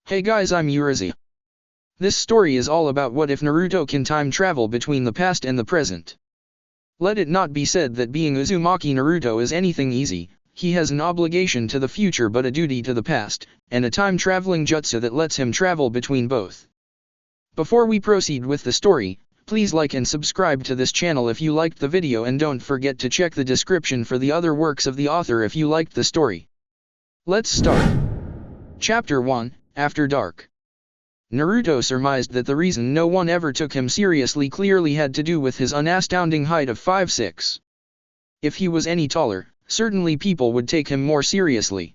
Hey guys, I'm Urizi. This story is all about what if Naruto can time travel between the past and the present. Let it not be said that being Uzumaki Naruto is anything easy. He has an obligation to the future but a duty to the past, and a time-traveling jutsu that lets him travel between both. Before we proceed with the story, please like and subscribe to this channel if you liked the video, and don't forget to check the description for the other works of the author if you liked the story. Let's start. Chapter 1, After Dark. Naruto surmised that the reason no one ever took him seriously clearly had to do with his unastounding height of 5'6". If he was any taller, certainly people would take him more seriously.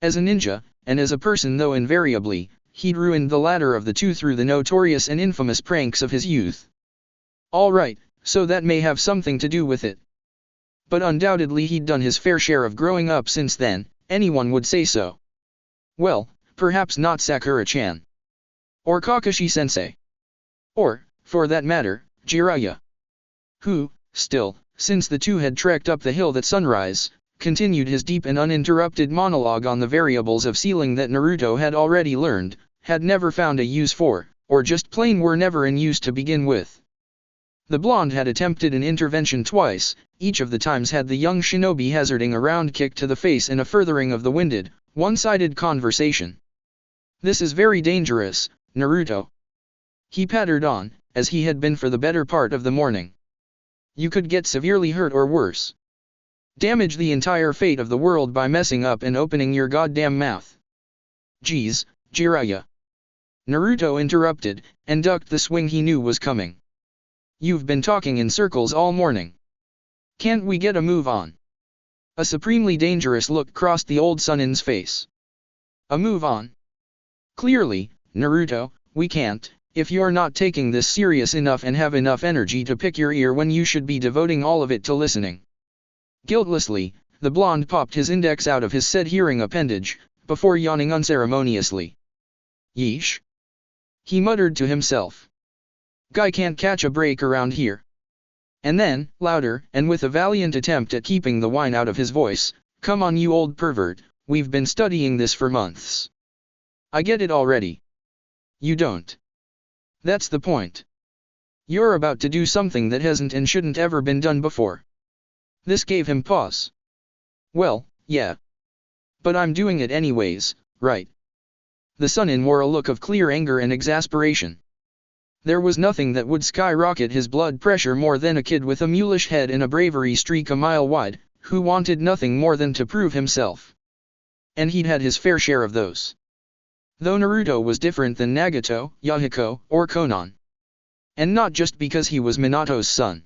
As a ninja, and as a person though invariably, he'd ruined the latter of the two through the notorious and infamous pranks of his youth. Alright, so that may have something to do with it. But undoubtedly he'd done his fair share of growing up since then, anyone would say so. Well, perhaps not Sakura-chan. Or Kakashi-sensei. Or, for that matter, Jiraiya. Who, still, since the two had trekked up the hill that sunrise, continued his deep and uninterrupted monologue on the variables of sealing that Naruto had already learned, had never found a use for, or just plain were never in use to begin with. The blonde had attempted an intervention twice, each of the times had the young shinobi hazarding a round kick to the face and a furthering of the winded, one-sided conversation. This is very dangerous, Naruto. He pattered on, as he had been for the better part of the morning. You could get severely hurt or worse. Damage the entire fate of the world by messing up and opening your goddamn mouth. Geez, Jiraiya. Naruto interrupted, and ducked the swing he knew was coming. You've been talking in circles all morning. Can't we get a move on? A supremely dangerous look crossed the old Sunin's face. A move on? Clearly, Naruto, we can't, if you're not taking this serious enough and have enough energy to pick your ear when you should be devoting all of it to listening. Guiltlessly, the blonde popped his index out of his said hearing appendage, before yawning unceremoniously. Yeesh. He muttered to himself. Guy can't catch a break around here. And then, louder, and with a valiant attempt at keeping the whine out of his voice, come on you old pervert, we've been studying this for months. I get it already. You don't. That's the point. You're about to do something that hasn't and shouldn't ever been done before. This gave him pause. Well, yeah. But I'm doing it anyways, right? The Sunin wore a look of clear anger and exasperation. There was nothing that would skyrocket his blood pressure more than a kid with a mulish head and a bravery streak a mile wide, who wanted nothing more than to prove himself. And he'd had his fair share of those. Though Naruto was different than Nagato, Yahiko, or Konan. And not just because he was Minato's son.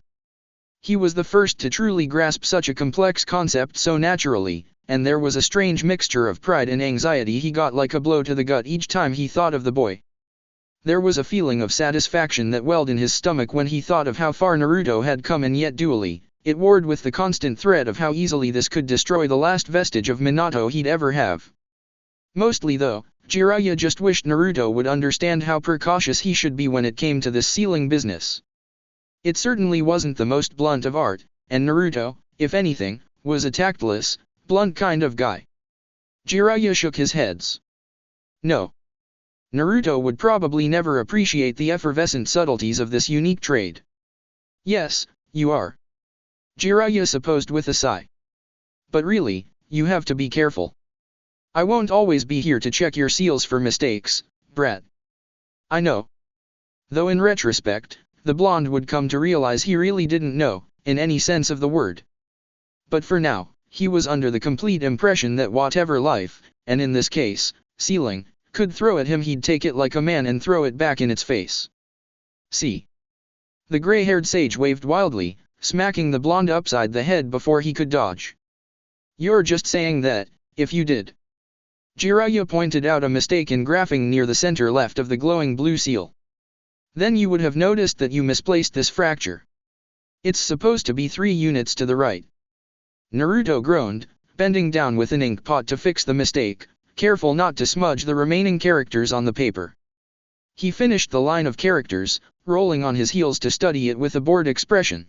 He was the first to truly grasp such a complex concept so naturally, and there was a strange mixture of pride and anxiety he got like a blow to the gut each time he thought of the boy. There was a feeling of satisfaction that welled in his stomach when he thought of how far Naruto had come, and yet dually, it warred with the constant threat of how easily this could destroy the last vestige of Minato he'd ever have. Mostly though, Jiraiya just wished Naruto would understand how precautious he should be when it came to this sealing business. It certainly wasn't the most blunt of art, and Naruto, if anything, was a tactless, blunt kind of guy. Jiraiya shook his heads. No. Naruto would probably never appreciate the effervescent subtleties of this unique trade. Yes, you are. Jiraiya supposed with a sigh. But really, you have to be careful. I won't always be here to check your seals for mistakes, brat. I know. Though in retrospect, the blonde would come to realize he really didn't know, in any sense of the word. But for now, he was under the complete impression that whatever life, and in this case, sealing, could throw at him, he'd take it like a man and throw it back in its face. See. The gray-haired sage waved wildly, smacking the blonde upside the head before he could dodge. You're just saying that, if you did. Jiraiya pointed out a mistake in graphing near the center left of the glowing blue seal. Then you would have noticed that you misplaced this fracture. It's supposed to be 3 units to the right. Naruto groaned, bending down with an ink pot to fix the mistake, careful not to smudge the remaining characters on the paper. He finished the line of characters, rolling on his heels to study it with a bored expression.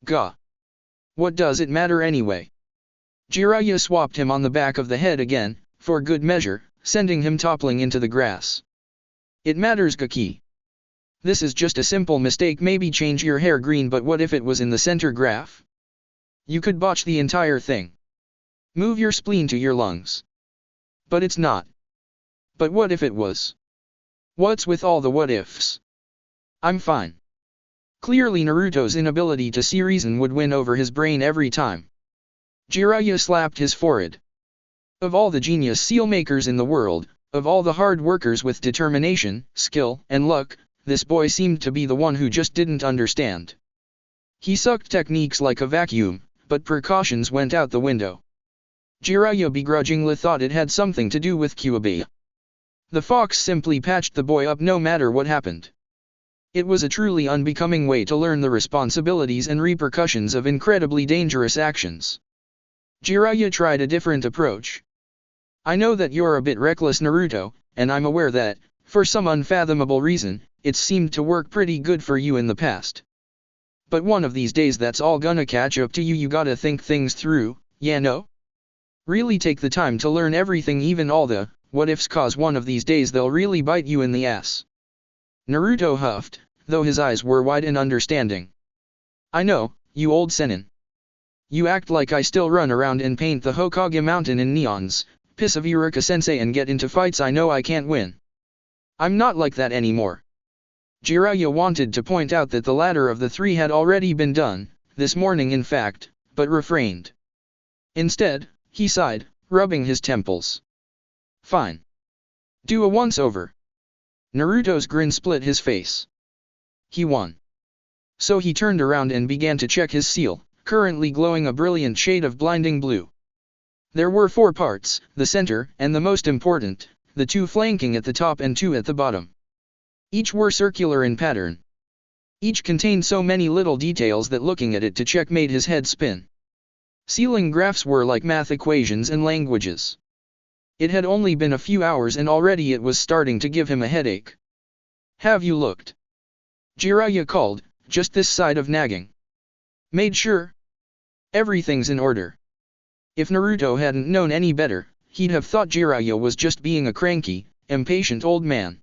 Gah. What does it matter anyway? Jiraiya swapped him on the back of the head again, for good measure, sending him toppling into the grass. It matters, Gaki. This is just a simple mistake, maybe change your hair green, but what if it was in the center graph? You could botch the entire thing. Move your spleen to your lungs. But it's not. But what if it was? What's with all the what ifs? I'm fine. Clearly Naruto's inability to see reason would win over his brain every time. Jiraiya slapped his forehead. Of all the genius seal makers in the world, of all the hard workers with determination, skill, and luck, this boy seemed to be the one who just didn't understand. He sucked techniques like a vacuum, but precautions went out the window. Jiraiya begrudgingly thought it had something to do with Kyuubi. The fox simply patched the boy up no matter what happened. It was a truly unbecoming way to learn the responsibilities and repercussions of incredibly dangerous actions. Jiraiya tried a different approach. I know that you're a bit reckless, Naruto, and I'm aware that, for some unfathomable reason, it seemed to work pretty good for you in the past. But one of these days that's all gonna catch up to you. You gotta think things through, yeah, no? Really take the time to learn everything, even all the what ifs, cause one of these days they'll really bite you in the ass. Naruto huffed, though his eyes were wide in understanding. I know, you old senin. You act like I still run around and paint the Hokage mountain in neons, piss of Iruka-sensei and get into fights I know I can't win. I'm not like that anymore. Jiraiya wanted to point out that the latter of the three had already been done, this morning in fact, but refrained. Instead, he sighed, rubbing his temples. Fine. Do a once-over. Naruto's grin split his face. He won. So he turned around and began to check his seal, currently glowing a brilliant shade of blinding blue. There were 4 parts, the center, and the most important, the 2 flanking at the top and 2 at the bottom. Each were circular in pattern. Each contained so many little details that looking at it to check made his head spin. Sealing graphs were like math equations and languages. It had only been a few hours and already it was starting to give him a headache. Have you looked? Jiraiya called, just this side of nagging. Made sure? Everything's in order. If Naruto hadn't known any better, he'd have thought Jiraiya was just being a cranky, impatient old man.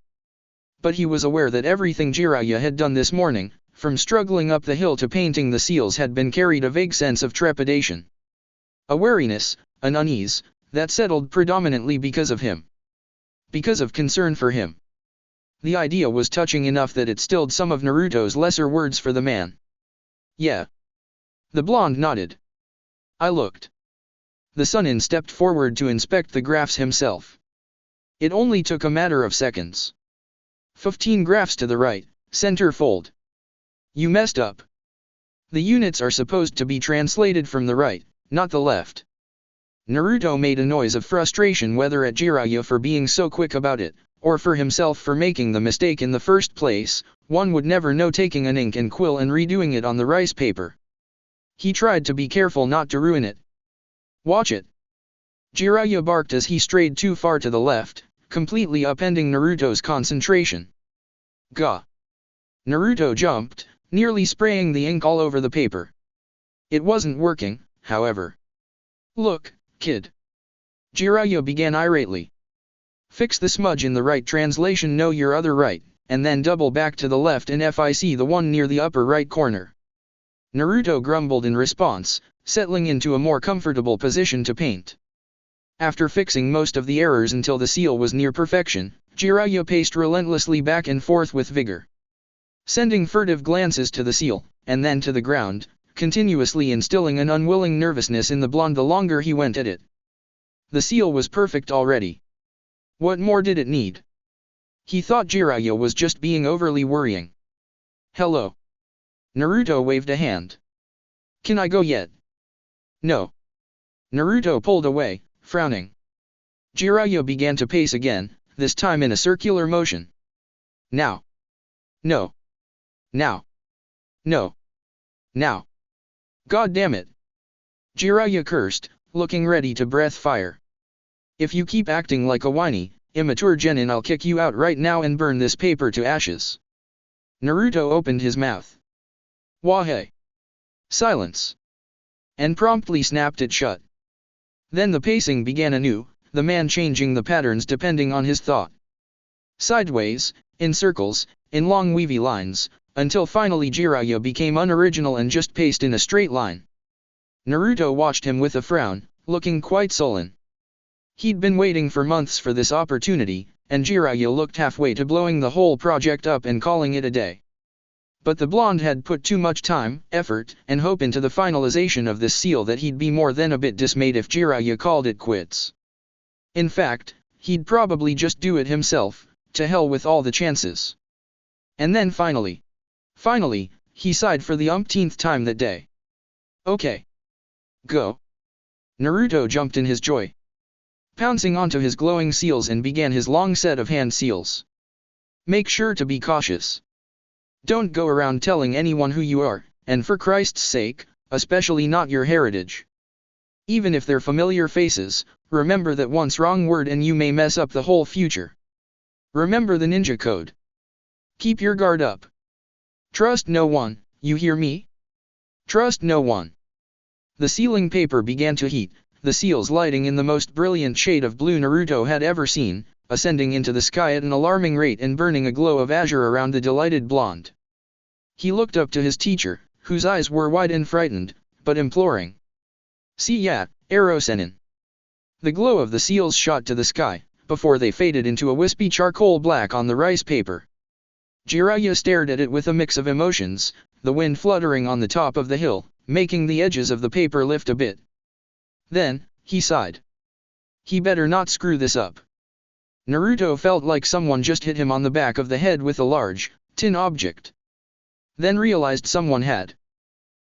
But he was aware that everything Jiraiya had done this morning, from struggling up the hill to painting the seals, had been carried a vague sense of trepidation. A wariness, an unease, that settled predominantly because of him. Because of concern for him. The idea was touching enough that it stilled some of Naruto's lesser words for the man. Yeah. The blonde nodded. I looked. The Sunin stepped forward to inspect the graphs himself. It only took a matter of seconds. 15 graphs to the right, center fold. You messed up. The units are supposed to be translated from the right, not the left. Naruto made a noise of frustration, whether at Jiraiya for being so quick about it, or for himself for making the mistake in the first place. One would never know, taking an ink and quill and redoing it on the rice paper. He tried to be careful not to ruin it. Watch it. Jiraiya barked as he strayed too far to the left, completely upending Naruto's concentration. Gah! Naruto jumped, nearly spraying the ink all over the paper. It wasn't working, however. Look, kid. Jiraiya began irately. Fix the smudge in the right translation, no your other right, and then double back to the left and FIC the one near the upper right corner. Naruto grumbled in response, settling into a more comfortable position to paint. After fixing most of the errors until the seal was near perfection, Jiraiya paced relentlessly back and forth with vigor. Sending furtive glances to the seal, and then to the ground, continuously instilling an unwilling nervousness in the blonde the longer he went at it. The seal was perfect already. What more did it need? He thought Jiraiya was just being overly worrying. Hello. Naruto waved a hand. Can I go yet? No. Naruto pulled away, frowning. Jiraiya began to pace again, this time in a circular motion. Now. No. Now. No. Now. God damn it. Jiraiya cursed, looking ready to breath fire. If you keep acting like a whiny, immature genin, I'll kick you out right now and burn this paper to ashes. Naruto opened his mouth. Wahey. Silence. And promptly snapped it shut. Then the pacing began anew, the man changing the patterns depending on his thought. Sideways, in circles, in long wavy lines, until finally Jiraiya became unoriginal and just paced in a straight line. Naruto watched him with a frown, looking quite sullen. He'd been waiting for months for this opportunity, and Jiraiya looked halfway to blowing the whole project up and calling it a day. But the blonde had put too much time, effort, and hope into the finalization of this seal that he'd be more than a bit dismayed if Jiraiya called it quits. In fact, he'd probably just do it himself, to hell with all the chances. And then finally, he sighed for the umpteenth time that day. Okay. Go. Naruto jumped in his joy, pouncing onto his glowing seals and began his long set of hand seals. Make sure to be cautious. Don't go around telling anyone who you are, and for Christ's sake, especially not your heritage. Even if they're familiar faces, remember that once wrong word and you may mess up the whole future. Remember the ninja code. Keep your guard up. Trust no one, you hear me? Trust no one. The sealing paper began to heat, the seals lighting in the most brilliant shade of blue Naruto had ever seen, ascending into the sky at an alarming rate and burning a glow of azure around the delighted blonde. He looked up to his teacher, whose eyes were wide and frightened, but imploring. See ya, Arrow Sennin. The glow of the seals shot to the sky, before they faded into a wispy charcoal black on the rice paper. Jiraiya stared at it with a mix of emotions, the wind fluttering on the top of the hill, making the edges of the paper lift a bit. Then, he sighed. He better not screw this up. Naruto felt like someone just hit him on the back of the head with a large, tin object. Then realized someone had.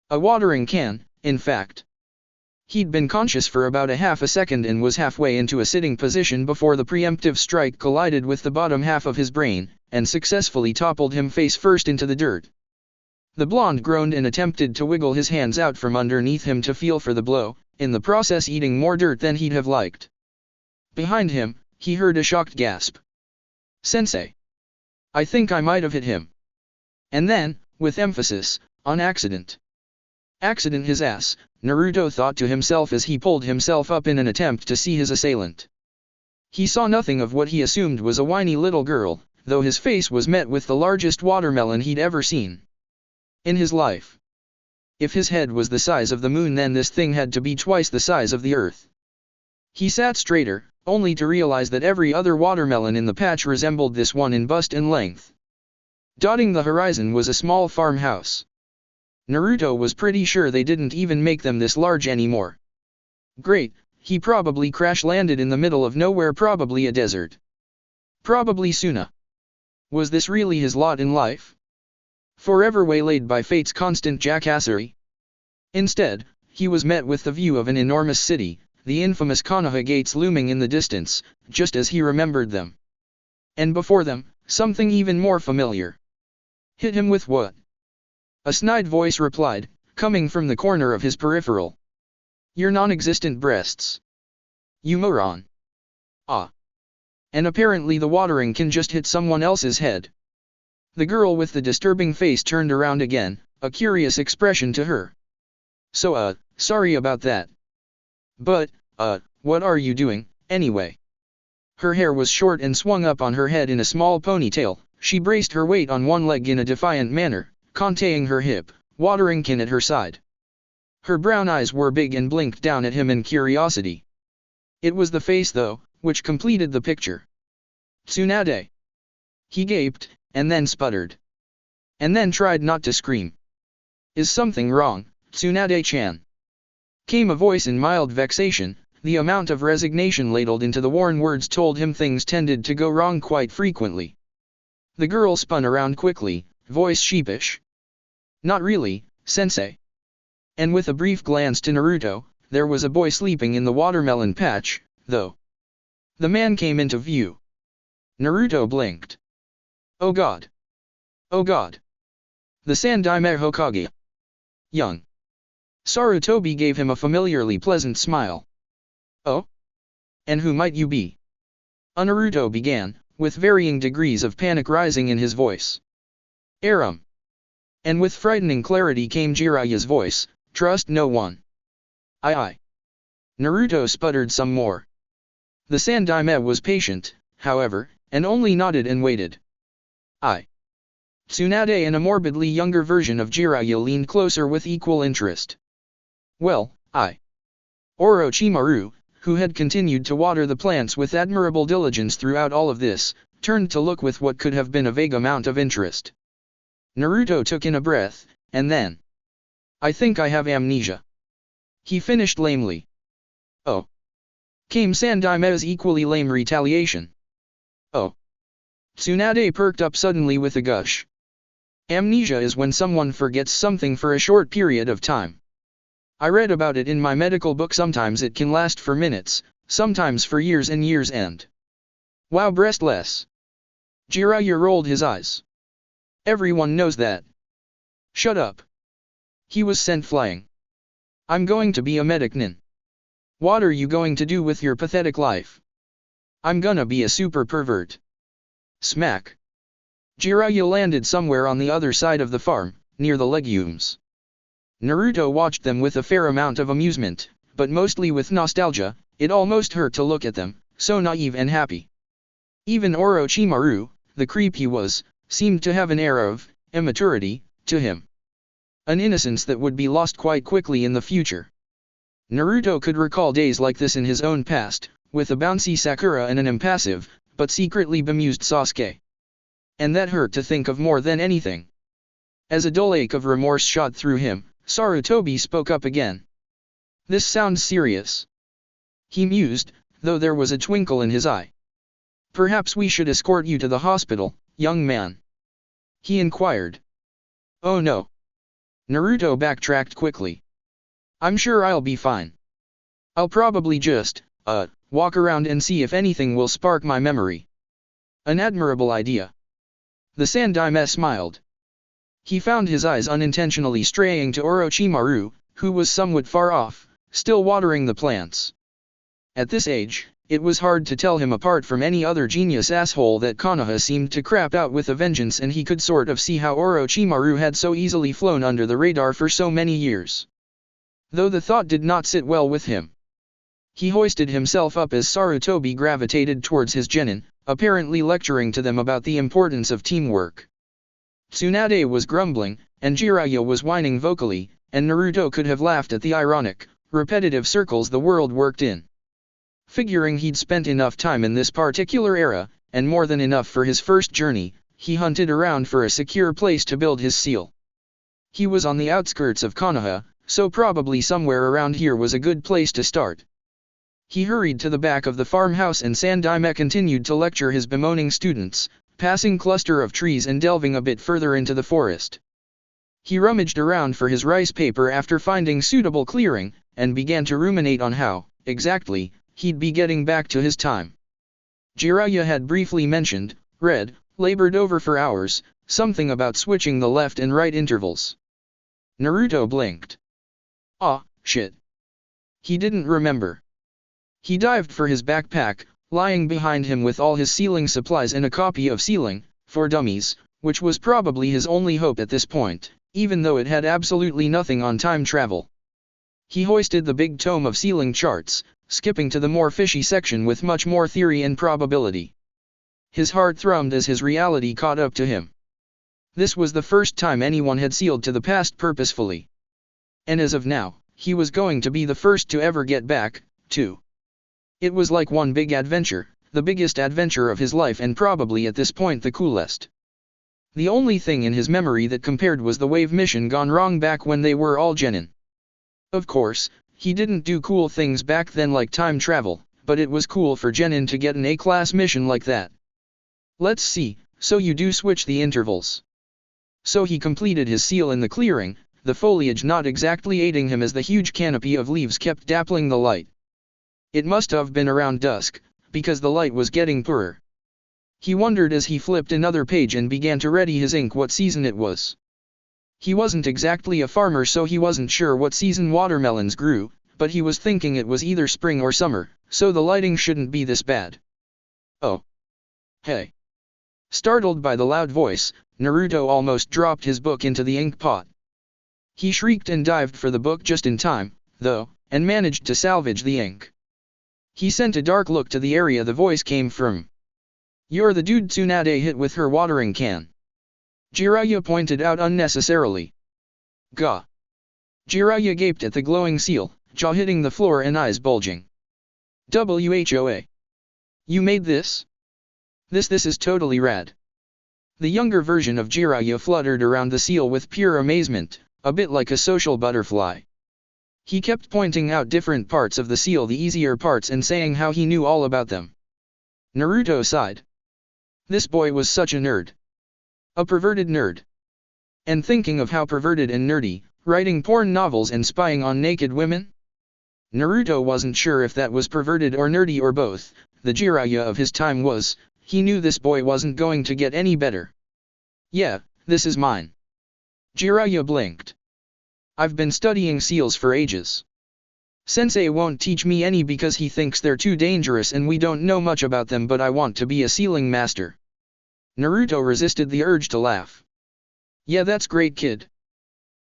A watering can, in fact. He'd been conscious for about a half a second and was halfway into a sitting position before the preemptive strike collided with the bottom half of his brain, and successfully toppled him face first into the dirt. The blonde groaned and attempted to wiggle his hands out from underneath him to feel for the blow, in the process eating more dirt than he'd have liked. Behind him, he heard a shocked gasp. Sensei! I think I might have hit him. And then, with emphasis, on accident. Accident his ass, Naruto thought to himself as he pulled himself up in an attempt to see his assailant. He saw nothing of what he assumed was a whiny little girl, though his face was met with the largest watermelon he'd ever seen in his life. If his head was the size of the moon, then this thing had to be twice the size of the earth. He sat straighter, only to realize that every other watermelon in the patch resembled this one in bust and length. Dotting the horizon was a small farmhouse. Naruto was pretty sure they didn't even make them this large anymore. Great, he probably crash-landed in the middle of nowhere, probably a desert. Probably Suna. Was this really his lot in life? Forever waylaid by fate's constant jackassery? Instead, he was met with the view of an enormous city, the infamous Konoha gates looming in the distance, just as he remembered them. And before them, something even more familiar. Hit him with what? A snide voice replied, coming from the corner of his peripheral. Your non-existent breasts. You moron. Ah. And apparently the watering can just hit someone else's head. The girl with the disturbing face turned around again, a curious expression to her. So sorry about that. But, what are you doing, anyway? Her hair was short and swung up on her head in a small ponytail. She braced her weight on one leg in a defiant manner, containg her hip, watering can at her side. Her brown eyes were big and blinked down at him in curiosity. It was the face, though, which completed the picture. Tsunade. He gaped, and then sputtered. And then tried not to scream. Is something wrong, Tsunade-chan? Came a voice in mild vexation. The amount of resignation ladled into the worn words told him things tended to go wrong quite frequently. The girl spun around quickly, voice sheepish. Not really, sensei. And with a brief glance to Naruto, there was a boy sleeping in the watermelon patch, though. The man came into view. Naruto blinked. Oh god. Oh god. The Sandaime Hokage. Young. Sarutobi gave him a familiarly pleasant smile. Oh? And who might you be? Naruto began, with varying degrees of panic rising in his voice. Aram. And with frightening clarity came Jiraiya's voice, trust no one. Aye. Naruto sputtered some more. The Sandaime was patient, however, and only nodded and waited. Tsunade and a morbidly younger version of Jiraiya leaned closer with equal interest. Well, Orochimaru, who had continued to water the plants with admirable diligence throughout all of this, turned to look with what could have been a vague amount of interest. Naruto took in a breath, and then, I think I have amnesia. He finished lamely. Oh. Came Sandaime's equally lame retaliation. Oh. Tsunade perked up suddenly with a gush. Amnesia is when someone forgets something for a short period of time. I read about it in my medical book. Sometimes it can last for minutes, sometimes for years and years and... Wow, breastless. Jiraiya rolled his eyes. Everyone knows that. Shut up. He was sent flying. I'm going to be a medic nin. What are you going to do with your pathetic life? I'm gonna be a super pervert. Smack. Jiraiya landed somewhere on the other side of the farm, near the legumes. Naruto watched them with a fair amount of amusement, but mostly with nostalgia. It almost hurt to look at them, so naive and happy. Even Orochimaru, the creep he was, seemed to have an air of immaturity to him. An innocence that would be lost quite quickly in the future. Naruto could recall days like this in his own past, with a bouncy Sakura and an impassive, but secretly bemused Sasuke. And that hurt to think of more than anything. As a dull ache of remorse shot through him, Sarutobi spoke up again. This sounds serious. He mused, though there was a twinkle in his eye. Perhaps we should escort you to the hospital, young man. He inquired. Oh no. Naruto backtracked quickly. I'm sure I'll be fine. I'll probably just, walk around and see if anything will spark my memory. An admirable idea. The Sandaime smiled. He found his eyes unintentionally straying to Orochimaru, who was somewhat far off, still watering the plants. At this age, it was hard to tell him apart from any other genius asshole that Konoha seemed to crap out with a vengeance, and he could sort of see how Orochimaru had so easily flown under the radar for so many years. Though the thought did not sit well with him. He hoisted himself up as Sarutobi gravitated towards his genin, apparently lecturing to them about the importance of teamwork. Tsunade was grumbling, and Jiraiya was whining vocally, and Naruto could have laughed at the ironic, repetitive circles the world worked in. Figuring he'd spent enough time in this particular era, and more than enough for his first journey, he hunted around for a secure place to build his seal. He was on the outskirts of Konoha, so probably somewhere around here was a good place to start. He hurried to the back of the farmhouse, and Sandaime continued to lecture his bemoaning students, passing cluster of trees and delving a bit further into the forest. He rummaged around for his rice paper after finding suitable clearing, and began to ruminate on how, exactly, he'd be getting back to his time. Jiraiya had briefly mentioned, labored over for hours, something about switching the left and right intervals. Naruto blinked. Ah, shit. He didn't remember. He dived for his backpack, lying behind him with all his sealing supplies and a copy of Sealing, for Dummies, which was probably his only hope at this point, even though it had absolutely nothing on time travel. He hoisted the big tome of sealing charts, skipping to the more fishy section with much more theory and probability. His heart thrummed as his reality caught up to him. This was the first time anyone had sealed to the past purposefully. And as of now, he was going to be the first to ever get back, too. It was like one big adventure, the biggest adventure of his life, and probably at this point the coolest. The only thing in his memory that compared was the wave mission gone wrong back when they were all genin. Of course, he didn't do cool things back then like time travel, but it was cool for genin to get an A-class mission like that. Let's see, so you do switch the intervals. So he completed his seal in the clearing, the foliage not exactly aiding him as the huge canopy of leaves kept dappling the light. It must have been around dusk, because the light was getting poorer. He wondered as he flipped another page and began to ready his ink what season it was. He wasn't exactly a farmer, so he wasn't sure what season watermelons grew, but he was thinking it was either spring or summer, so the lighting shouldn't be this bad. Oh. Hey. Startled by the loud voice, Naruto almost dropped his book into the ink pot. He shrieked and dived for the book just in time, though, and managed to salvage the ink. He sent a dark look to the area the voice came from. "You're the dude Tsunade hit with her watering can." Jiraiya pointed out unnecessarily. "Gah." Jiraiya gaped at the glowing seal, jaw hitting the floor and eyes bulging. "Whoa. You made this? This is totally rad." The younger version of Jiraiya fluttered around the seal with pure amazement, a bit like a social butterfly. He kept pointing out different parts of the seal, the easier parts, and saying how he knew all about them. Naruto sighed. This boy was such a nerd. A perverted nerd. And thinking of how perverted and nerdy, writing porn novels and spying on naked women? Naruto wasn't sure if that was perverted or nerdy or both. The Jiraiya of his time was. He knew this boy wasn't going to get any better. "Yeah, this is mine." Jiraiya blinked. "I've been studying seals for ages. Sensei won't teach me any because he thinks they're too dangerous and we don't know much about them, but I want to be a sealing master." Naruto resisted the urge to laugh. "Yeah, that's great, kid."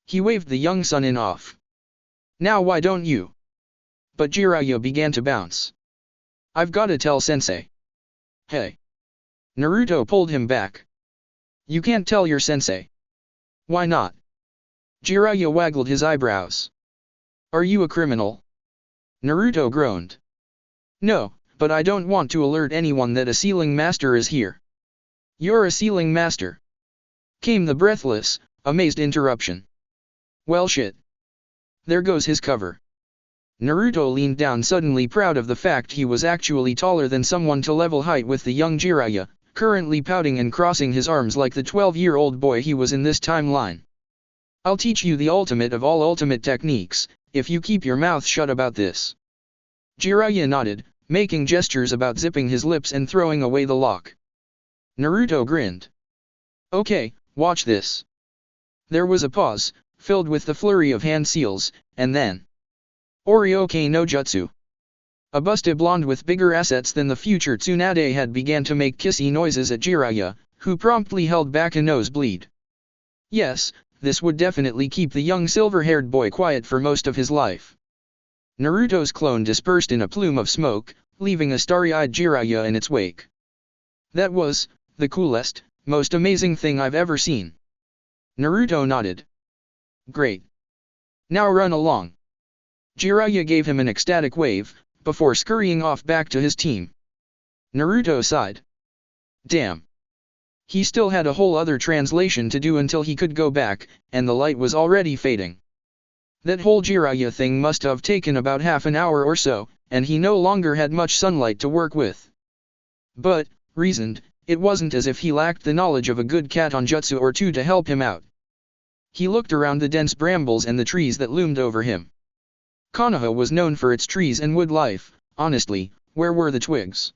He waved the young Sunin off. "Now why don't you?" But Jiraiya began to bounce. "I've gotta tell Sensei." "Hey." Naruto pulled him back. "You can't tell your sensei." "Why not?" Jiraiya waggled his eyebrows. "Are you a criminal?" Naruto groaned. "No, but I don't want to alert anyone that a sealing master is here." "You're a sealing master?" Came the breathless, amazed interruption. "Well shit. There goes his cover." Naruto leaned down, suddenly proud of the fact he was actually taller than someone to level height with the young Jiraiya, currently pouting and crossing his arms like the 12-year-old boy he was in this timeline. "I'll teach you the ultimate of all ultimate techniques, if you keep your mouth shut about this." Jiraiya nodded, making gestures about zipping his lips and throwing away the lock. Naruto grinned. "Okay, watch this." There was a pause, filled with the flurry of hand seals, and then Orioke no Jutsu. A busty blonde with bigger assets than the future Tsunade had began to make kissy noises at Jiraiya, who promptly held back a nosebleed. Yes, this would definitely keep the young silver-haired boy quiet for most of his life. Naruto's clone dispersed in a plume of smoke, leaving a starry-eyed Jiraiya in its wake. "That was the coolest, most amazing thing I've ever seen." Naruto nodded. "Great. Now run along." Jiraiya gave him an ecstatic wave, before scurrying off back to his team. Naruto sighed. Damn. He still had a whole other translation to do until he could go back, and the light was already fading. That whole Jiraiya thing must have taken about half an hour or so, and he no longer had much sunlight to work with. But, reasoned, it wasn't as if he lacked the knowledge of a good katonjutsu or two to help him out. He looked around the dense brambles and the trees that loomed over him. Konoha was known for its trees and wood life. Honestly, where were the twigs?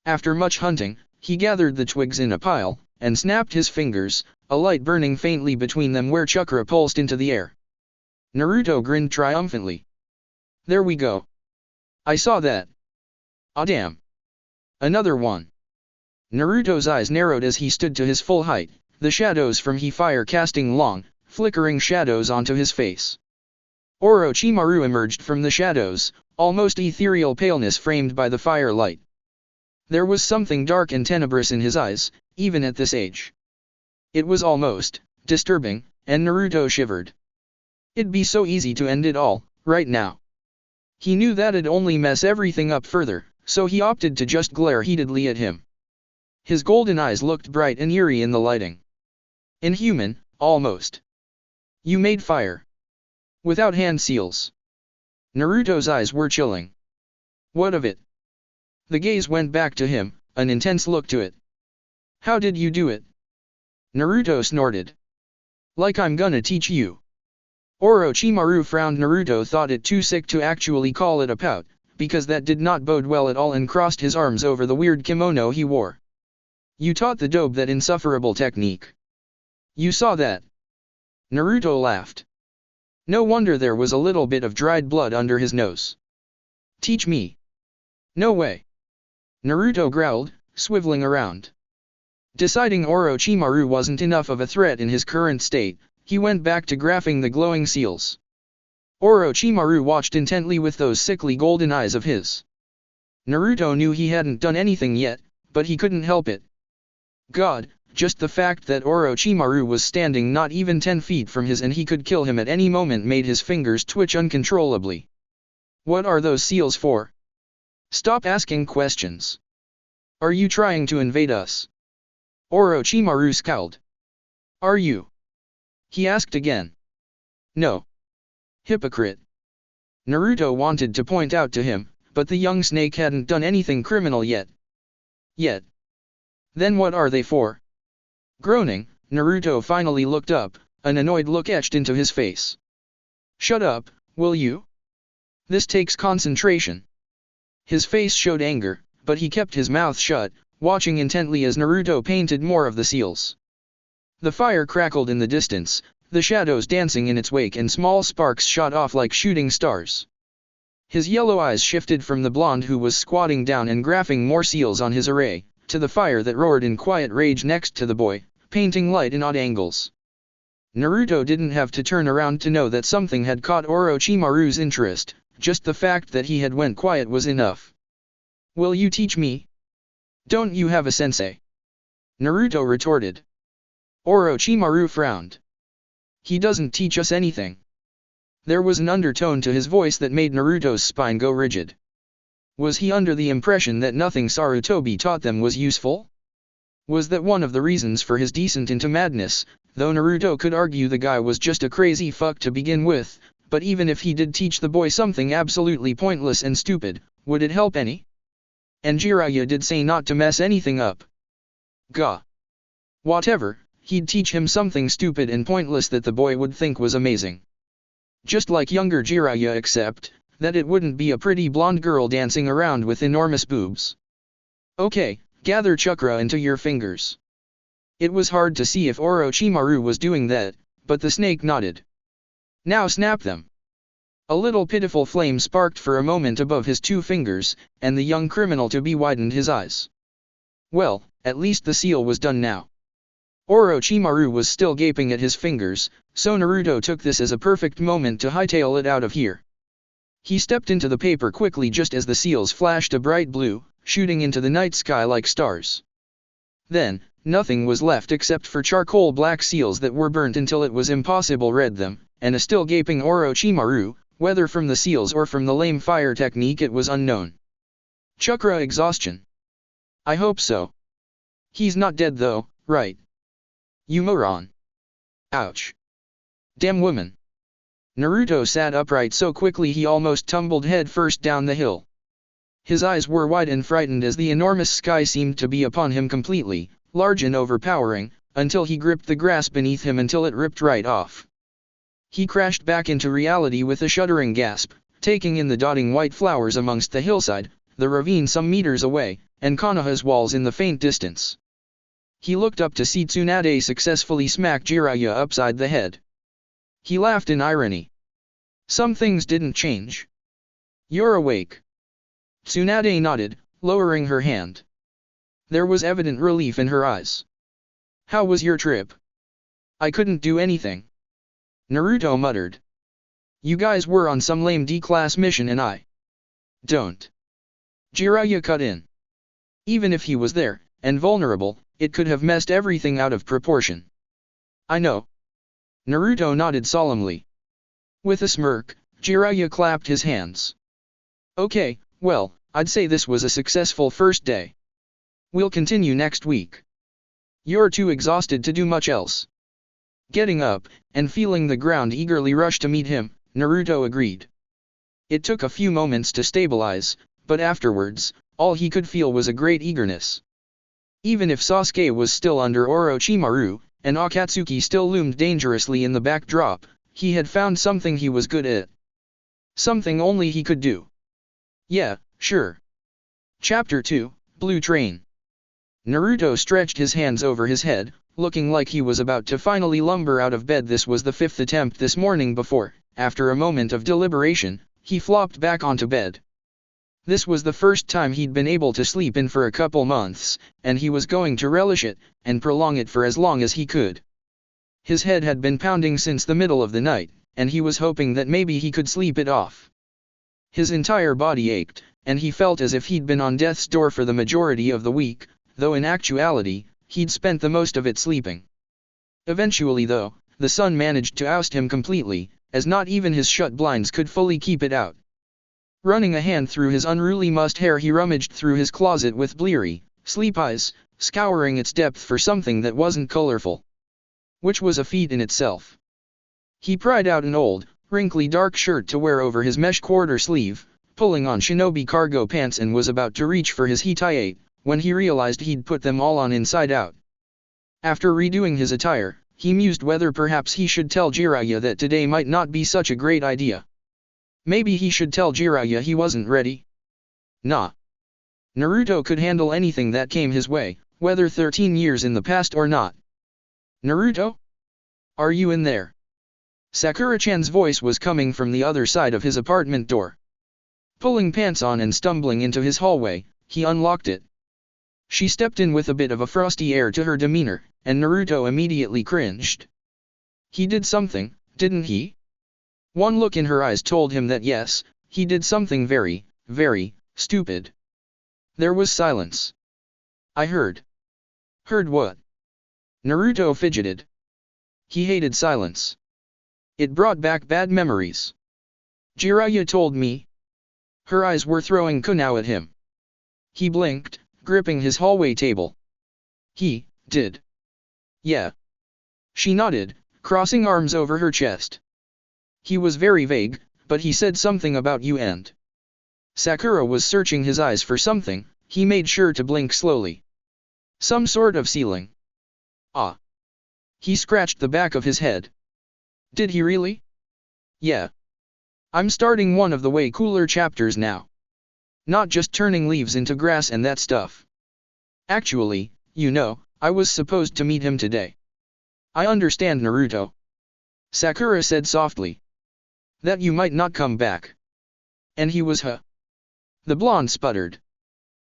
After much hunting, he gathered the twigs in a pile, and snapped his fingers, a light burning faintly between them where chakra pulsed into the air. Naruto grinned triumphantly. There we go. I saw that. Ah damn. Another one. Naruto's eyes narrowed as he stood to his full height, the shadows from he fire casting long, flickering shadows onto his face. Orochimaru emerged from the shadows, almost ethereal paleness framed by the firelight. There was something dark and tenebrous in his eyes, even at this age. It was almost disturbing, and Naruto shivered. It'd be so easy to end it all, right now. He knew that'd only mess everything up further, so he opted to just glare heatedly at him. His golden eyes looked bright and eerie in the lighting. Inhuman, almost. You made fire. Without hand seals. Naruto's eyes were chilling. What of it? The gaze went back to him, an intense look to it. How did you do it? Naruto snorted. Like I'm gonna teach you. Orochimaru frowned. Naruto thought it too sick to actually call it a pout, because that did not bode well at all, and crossed his arms over the weird kimono he wore. You taught the dope that insufferable technique. You saw that. Naruto laughed. No wonder there was a little bit of dried blood under his nose. Teach me. No way. Naruto growled, swiveling around. Deciding Orochimaru wasn't enough of a threat in his current state, he went back to graphing the glowing seals. Orochimaru watched intently with those sickly golden eyes of his. Naruto knew he hadn't done anything yet, but he couldn't help it. God, just the fact that Orochimaru was standing not even 10 feet from his and he could kill him at any moment made his fingers twitch uncontrollably. What are those seals for? Stop asking questions. Are you trying to invade us? Orochimaru scowled. Are you? He asked again. No. Hypocrite. Naruto wanted to point out to him, but the young snake hadn't done anything criminal yet. Then what are they for? Groaning, Naruto finally looked up, an annoyed look etched into his face. Shut up, will you? This takes concentration. His face showed anger, but he kept his mouth shut, watching intently as Naruto painted more of the seals. The fire crackled in the distance, the shadows dancing in its wake and small sparks shot off like shooting stars. His yellow eyes shifted from the blonde who was squatting down and graphing more seals on his array, to the fire that roared in quiet rage next to the boy, painting light in odd angles. Naruto didn't have to turn around to know that something had caught Orochimaru's interest, just the fact that he had went quiet was enough. Will you teach me? Don't you have a sensei? Naruto retorted. Orochimaru frowned. He doesn't teach us anything. There was an undertone to his voice that made Naruto's spine go rigid. Was he under the impression that nothing Sarutobi taught them was useful? Was that one of the reasons for his descent into madness, though Naruto could argue the guy was just a crazy fuck to begin with, but even if he did teach the boy something absolutely pointless and stupid, would it help any? And Jiraiya did say not to mess anything up. Gah. Whatever, he'd teach him something stupid and pointless that the boy would think was amazing. Just like younger Jiraiya, except that it wouldn't be a pretty blonde girl dancing around with enormous boobs. Okay, gather chakra into your fingers. It was hard to see if Orochimaru was doing that, but the snake nodded. Now snap them. A little pitiful flame sparked for a moment above his 2 fingers, and the young criminal-to-be widened his eyes. Well, at least the seal was done now. Orochimaru was still gaping at his fingers, so Naruto took this as a perfect moment to hightail it out of here. He stepped into the paper quickly just as the seals flashed a bright blue, shooting into the night sky like stars. Then, nothing was left except for charcoal black seals that were burnt until it was impossible to read them, and a still gaping Orochimaru, whether from the seals or from the lame fire technique it was unknown. Chakra exhaustion. I hope so. He's not dead though, right? You moron. Ouch. Damn woman. Naruto sat upright so quickly he almost tumbled head first down the hill. His eyes were wide and frightened as the enormous sky seemed to be upon him completely, large and overpowering, until he gripped the grass beneath him until it ripped right off. He crashed back into reality with a shuddering gasp, taking in the dotting white flowers amongst the hillside, the ravine some meters away, and Konoha's walls in the faint distance. He looked up to see Tsunade successfully smack Jiraiya upside the head. He laughed in irony. Some things didn't change. You're awake. Tsunade nodded, lowering her hand. There was evident relief in her eyes. How was your trip? I couldn't do anything. Naruto muttered. You guys were on some lame D-class mission and I don't. Jiraiya cut in. Even if he was there, and vulnerable, it could have messed everything out of proportion. I know. Naruto nodded solemnly. With a smirk, Jiraiya clapped his hands. Okay, well, I'd say this was a successful first day. We'll continue next week. You're too exhausted to do much else. Getting up, and feeling the ground eagerly rush to meet him, Naruto agreed. It took a few moments to stabilize, but afterwards, all he could feel was a great eagerness. Even if Sasuke was still under Orochimaru, and Akatsuki still loomed dangerously in the backdrop, he had found something he was good at. Something only he could do. Yeah, sure. Chapter 2, Blue Train. Naruto stretched his hands over his head, looking like he was about to finally lumber out of bed. This was the 5th attempt this morning before, after a moment of deliberation, he flopped back onto bed. This was the first time he'd been able to sleep in for a couple months, and he was going to relish it, and prolong it for as long as he could. His head had been pounding since the middle of the night, and he was hoping that maybe he could sleep it off. His entire body ached, and he felt as if he'd been on death's door for the majority of the week, though in actuality, he'd spent the most of it sleeping. Eventually though, the sun managed to oust him completely, as not even his shut blinds could fully keep it out. Running a hand through his unruly mussed hair, he rummaged through his closet with bleary, sleep eyes, scouring its depth for something that wasn't colorful. Which was a feat in itself. He pried out an old, wrinkly dark shirt to wear over his mesh quarter sleeve, pulling on shinobi cargo pants, and was about to reach for his hitai, when he realized he'd put them all on inside out. After redoing his attire, he mused whether perhaps he should tell Jiraiya that today might not be such a great idea. Maybe he should tell Jiraiya he wasn't ready. Nah. Naruto could handle anything that came his way, whether 13 years in the past or not. Naruto? Are you in there? Sakura-chan's voice was coming from the other side of his apartment door. Pulling pants on and stumbling into his hallway, he unlocked it. She stepped in with a bit of a frosty air to her demeanor, and Naruto immediately cringed. He did something, didn't he? One look in her eyes told him that yes, he did something very, very stupid. There was silence. I heard. Heard what? Naruto fidgeted. He hated silence. It brought back bad memories. Jiraiya told me. Her eyes were throwing kunao at him. He blinked, gripping his hallway table. He did. Yeah. She nodded, crossing arms over her chest. He was very vague, but he said something about you and... Sakura was searching his eyes for something. He made sure to blink slowly. Some sort of ceiling. Ah. He scratched the back of his head. Did he really? Yeah. I'm starting one of the way cooler chapters now. Not just turning leaves into grass and that stuff. Actually, you know, I was supposed to meet him today. I understand, Naruto. Sakura said softly. That you might not come back. And he was The blonde sputtered.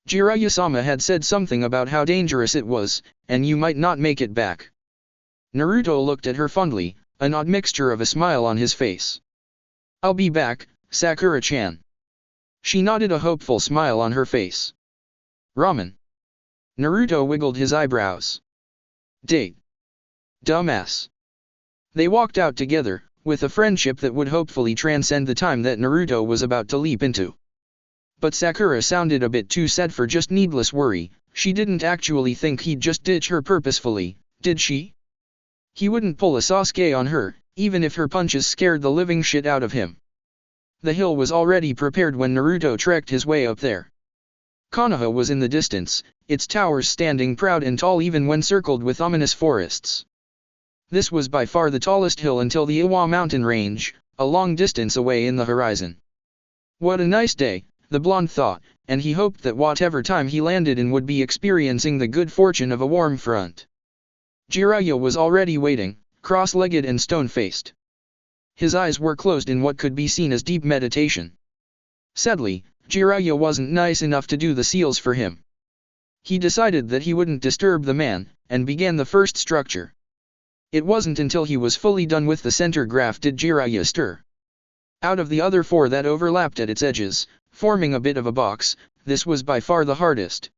Jiraiya-sama had said something about how dangerous it was, and you might not make it back. Naruto looked at her fondly, an odd mixture of a smile on his face. I'll be back, Sakura-chan. She nodded, a hopeful smile on her face. Ramen. Naruto wiggled his eyebrows. Date. Dumbass. They walked out together, with a friendship that would hopefully transcend the time that Naruto was about to leap into. But Sakura sounded a bit too sad for just needless worry. She didn't actually think he'd just ditch her purposefully, did she? He wouldn't pull a Sasuke on her, even if her punches scared the living shit out of him. The hill was already prepared when Naruto trekked his way up there. Konoha was in the distance, its towers standing proud and tall even when circled with ominous forests. This was by far the tallest hill until the Iwa mountain range, a long distance away in the horizon. What a nice day, the blonde thought, and he hoped that whatever time he landed in would be experiencing the good fortune of a warm front. Jiraiya was already waiting, cross-legged and stone-faced. His eyes were closed in what could be seen as deep meditation. Sadly, Jiraiya wasn't nice enough to do the seals for him. He decided that he wouldn't disturb the man, and began the first structure. It wasn't until he was fully done with the center graph did Jiraiya stir. Out of the other four that overlapped at its edges, forming a bit of a box, this was by far the hardest.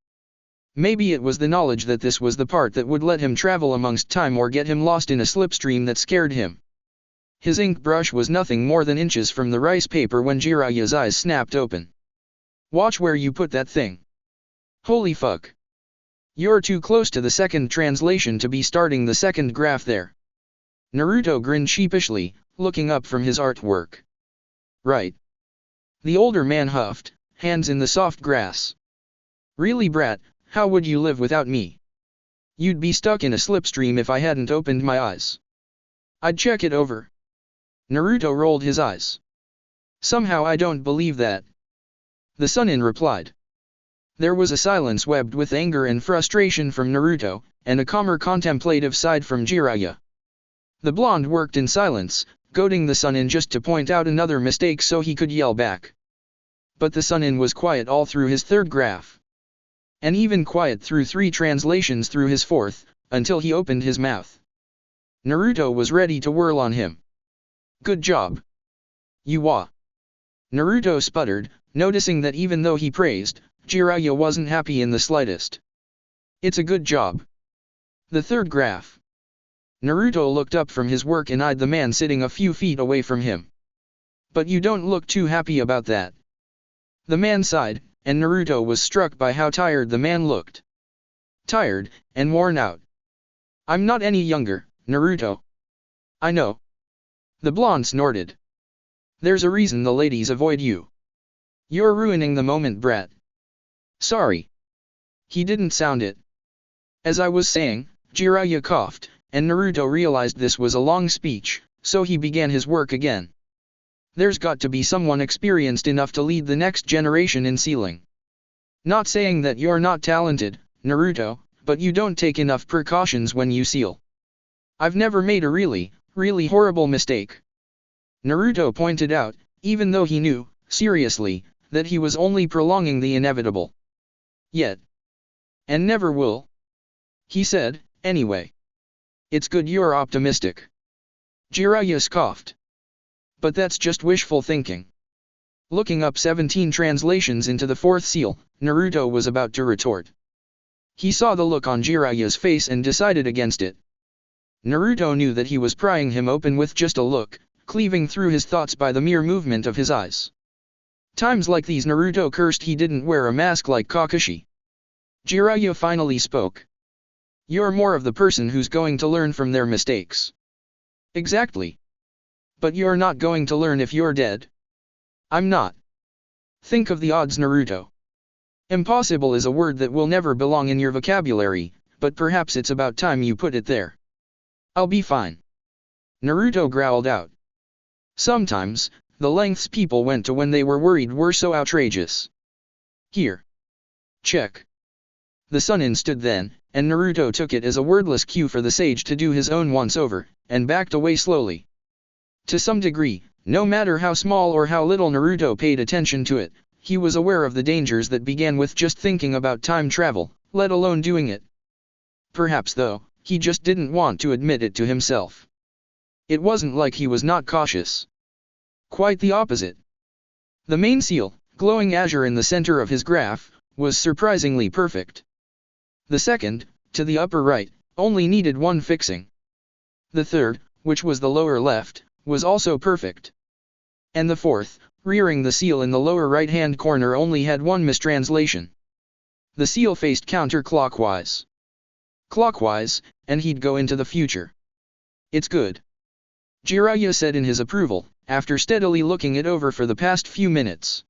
Maybe it was the knowledge that this was the part that would let him travel amongst time or get him lost in a slipstream that scared him. His ink brush was nothing more than inches from the rice paper when Jiraiya's eyes snapped open. Watch where you put that thing. Holy fuck. You're too close to the second translation to be starting the second graph there. Naruto grinned sheepishly, looking up from his artwork. Right. The older man huffed, hands in the soft grass. Really, brat, how would you live without me? You'd be stuck in a slipstream if I hadn't opened my eyes. I'd check it over. Naruto rolled his eyes. Somehow I don't believe that. The Sunin replied. There was a silence webbed with anger and frustration from Naruto, and a calmer contemplative side from Jiraiya. The blonde worked in silence, goading the Sunin just to point out another mistake so he could yell back. But the Sunin was quiet all through his third graph. And even quiet through 3 translations through his fourth, until he opened his mouth. Naruto was ready to whirl on him. Good job. You wa. Naruto sputtered, noticing that even though he praised, Jiraiya wasn't happy in the slightest. It's a good job. The third graph. Naruto looked up from his work and eyed the man sitting a few feet away from him. But you don't look too happy about that. The man sighed, and Naruto was struck by how tired the man looked. Tired, and worn out. I'm not any younger, Naruto. I know. The blonde snorted. There's a reason the ladies avoid you. You're ruining the moment, brat. Sorry. He didn't sound it. As I was saying, Jiraiya coughed, and Naruto realized this was a long speech, so he began his work again. There's got to be someone experienced enough to lead the next generation in sealing. Not saying that you're not talented, Naruto, but you don't take enough precautions when you seal. I've never made a really horrible mistake. Naruto pointed out, even though he knew, seriously, that he was only prolonging the inevitable. Yet. And never will. He said, anyway. It's good you're optimistic. Jiraiya scoffed. But that's just wishful thinking. Looking up 17 translations into the fourth seal, Naruto was about to retort. He saw the look on Jiraiya's face and decided against it. Naruto knew that he was prying him open with just a look, cleaving through his thoughts by the mere movement of his eyes. Times like these Naruto cursed he didn't wear a mask like Kakashi. Jiraiya finally spoke. You're more of the person who's going to learn from their mistakes. Exactly. But you're not going to learn if you're dead. I'm not. Think of the odds, Naruto. Impossible is a word that will never belong in your vocabulary, but perhaps it's about time you put it there. I'll be fine. Naruto growled out. Sometimes, the lengths people went to when they were worried were so outrageous. Here. Check. The Sunin stood then, and Naruto took it as a wordless cue for the sage to do his own once-over, and backed away slowly. To some degree, no matter how small or how little Naruto paid attention to it, he was aware of the dangers that began with just thinking about time travel, let alone doing it. Perhaps though, he just didn't want to admit it to himself. It wasn't like he was not cautious. Quite the opposite. The main seal, glowing azure in the center of his graph, was surprisingly perfect. The second, to the upper right, only needed one fixing. The third, which was the lower left, was also perfect. And the fourth, rearing the seal in the lower right-hand corner, only had one mistranslation. The seal faced counterclockwise. Clockwise, and he'd go into the future. It's good. Jiraiya said in his approval, after steadily looking it over for the past few minutes.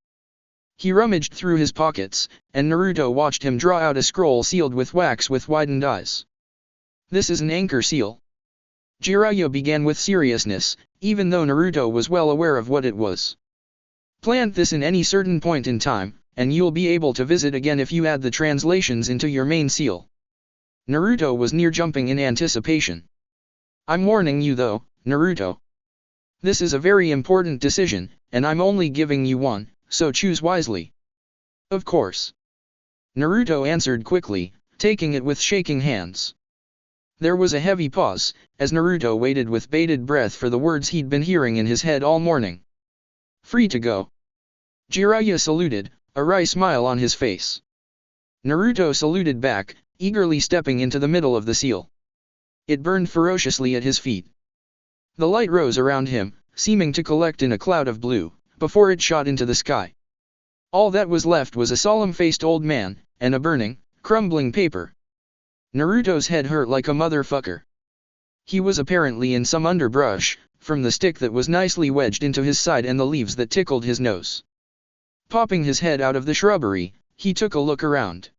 He rummaged through his pockets, and Naruto watched him draw out a scroll sealed with wax with widened eyes. This is an anchor seal. Jiraiya began with seriousness, even though Naruto was well aware of what it was. Plant this in any certain point in time, and you'll be able to visit again if you add the translations into your main seal. Naruto was near jumping in anticipation. I'm warning you though, Naruto. This is a very important decision, and I'm only giving you one, so choose wisely. Of course. Naruto answered quickly, taking it with shaking hands. There was a heavy pause, as Naruto waited with bated breath for the words he'd been hearing in his head all morning. Free to go. Jiraiya saluted, a wry smile on his face. Naruto saluted back, eagerly stepping into the middle of the seal. It burned ferociously at his feet. The light rose around him, seeming to collect in a cloud of blue, before it shot into the sky. All that was left was a solemn-faced old man, and a burning, crumbling paper. Naruto's head hurt like a motherfucker. He was apparently in some underbrush, from the stick that was nicely wedged into his side and the leaves that tickled his nose. Popping his head out of the shrubbery, he took a look around.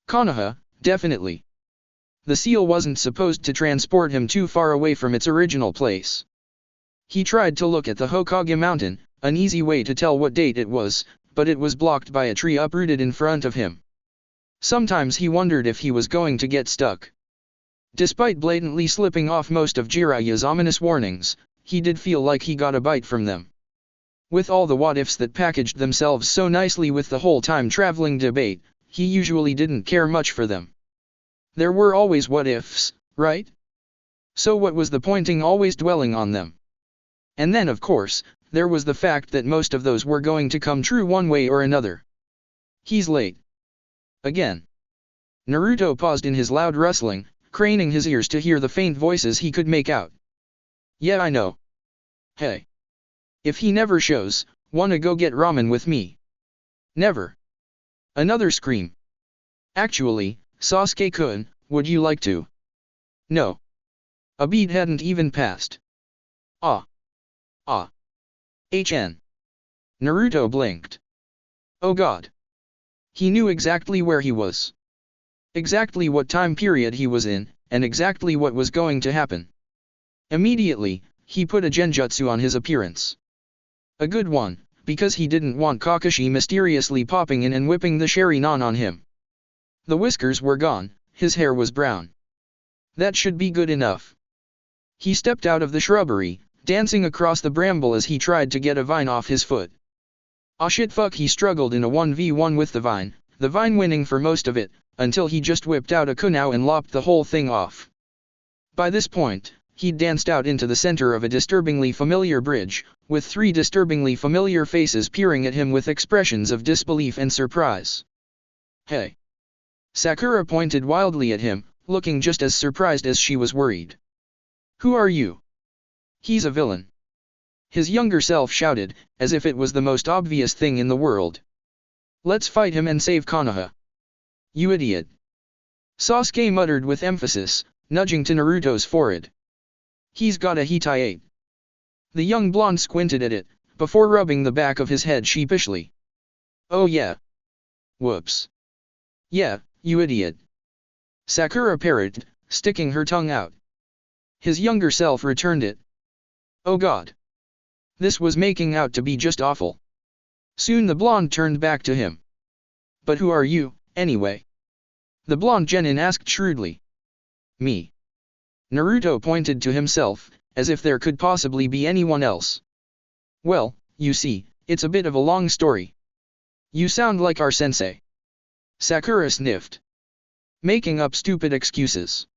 Konoha, definitely. The seal wasn't supposed to transport him too far away from its original place. He tried to look at the Hokage mountain, an easy way to tell what date it was, but it was blocked by a tree uprooted in front of him. Sometimes he wondered if he was going to get stuck. Despite blatantly slipping off most of Jiraiya's ominous warnings, he did feel like he got a bite from them. With all the what-ifs that packaged themselves so nicely with the whole time-traveling debate, he usually didn't care much for them. There were always what-ifs, right? So what was the point in always dwelling on them? And then of course, there was the fact that most of those were going to come true one way or another. He's late. Again. Naruto paused in his loud rustling, craning his ears to hear the faint voices he could make out. Yeah, I know. Hey. If he never shows, wanna go get ramen with me? Never. Another scream. Actually, Sasuke-kun, would you like to? No. A beat hadn't even passed. Ah. Ah. HN. Naruto blinked. Oh god. He knew exactly where he was. Exactly what time period he was in, and exactly what was going to happen. Immediately, he put a genjutsu on his appearance. A good one, because he didn't want Kakashi mysteriously popping in and whipping the Sharingan on him. The whiskers were gone, his hair was brown. That should be good enough. He stepped out of the shrubbery, dancing across the bramble as he tried to get a vine off his foot. Ah shit fuck, he struggled in a 1v1 with the vine winning for most of it, until he just whipped out a kunai and lopped the whole thing off. By this point, he'd danced out into the center of a disturbingly familiar bridge, with 3 disturbingly familiar faces peering at him with expressions of disbelief and surprise. Hey! Sakura pointed wildly at him, looking just as surprised as she was worried. Who are you? He's a villain. His younger self shouted, as if it was the most obvious thing in the world. Let's fight him and save Konoha. You idiot. Sasuke muttered with emphasis, nudging to Naruto's forehead. He's got a Hitai. The young blonde squinted at it, before rubbing the back of his head sheepishly. Oh yeah. Whoops. Yeah, you idiot. Sakura parried, sticking her tongue out. His younger self returned it. Oh god. This was making out to be just awful. Soon the blonde turned back to him. But who are you, anyway? The blonde genin asked shrewdly. Me. Naruto pointed to himself, as if there could possibly be anyone else. Well, you see, it's a bit of a long story. You sound like our sensei. Sakura sniffed. Making up stupid excuses.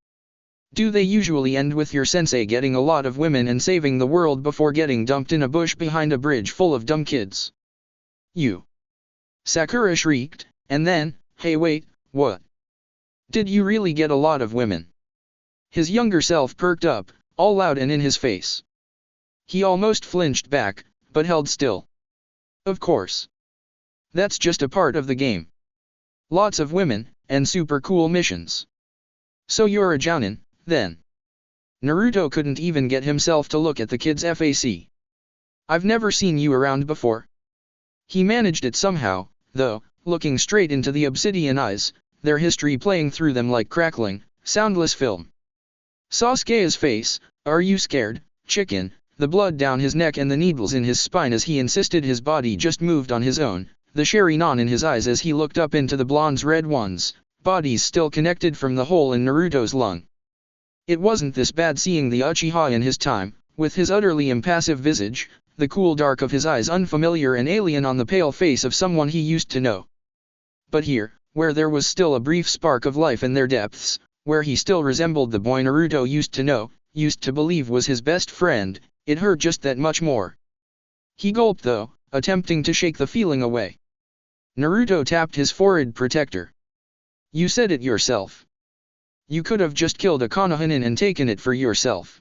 Do they usually end with your sensei getting a lot of women and saving the world before getting dumped in a bush behind a bridge full of dumb kids? You. Sakura shrieked, and then, hey wait, what? Did you really get a lot of women? His younger self perked up, all loud and in his face. He almost flinched back, but held still. Of course. That's just a part of the game. Lots of women, and super cool missions. So you're a jounin, then? Naruto couldn't even get himself to look at the kid's face. I've never seen you around before. He managed it somehow, though, looking straight into the obsidian eyes, their history playing through them like crackling, soundless film. Sasuke's face, are you scared, chicken, the blood down his neck and the needles in his spine as he insisted his body just moved on his own, the Sharingan in his eyes as he looked up into the blonde's red ones, bodies still connected from the hole in Naruto's lung. It wasn't this bad seeing the Uchiha in his time, with his utterly impassive visage, the cool dark of his eyes unfamiliar and alien on the pale face of someone he used to know. But here, where there was still a brief spark of life in their depths, where he still resembled the boy Naruto used to know, used to believe was his best friend, it hurt just that much more. He gulped though, attempting to shake the feeling away. Naruto tapped his forehead protector. You said it yourself. You could have just killed a Konohanin and taken it for yourself.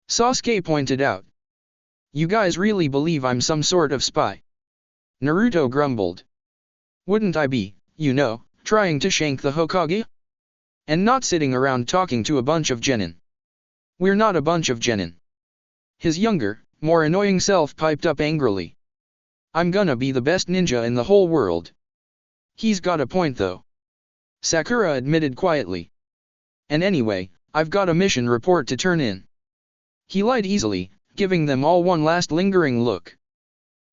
Sasuke pointed out. You guys really believe I'm some sort of spy? Naruto grumbled. Wouldn't I be, you know, trying to shank the Hokage? And not sitting around talking to a bunch of genin. We're not a bunch of genin. His younger, more annoying self piped up angrily. I'm gonna be the best ninja in the whole world. He's got a point though. Sakura admitted quietly. And anyway, I've got a mission report to turn in. He lied easily, giving them all one last lingering look.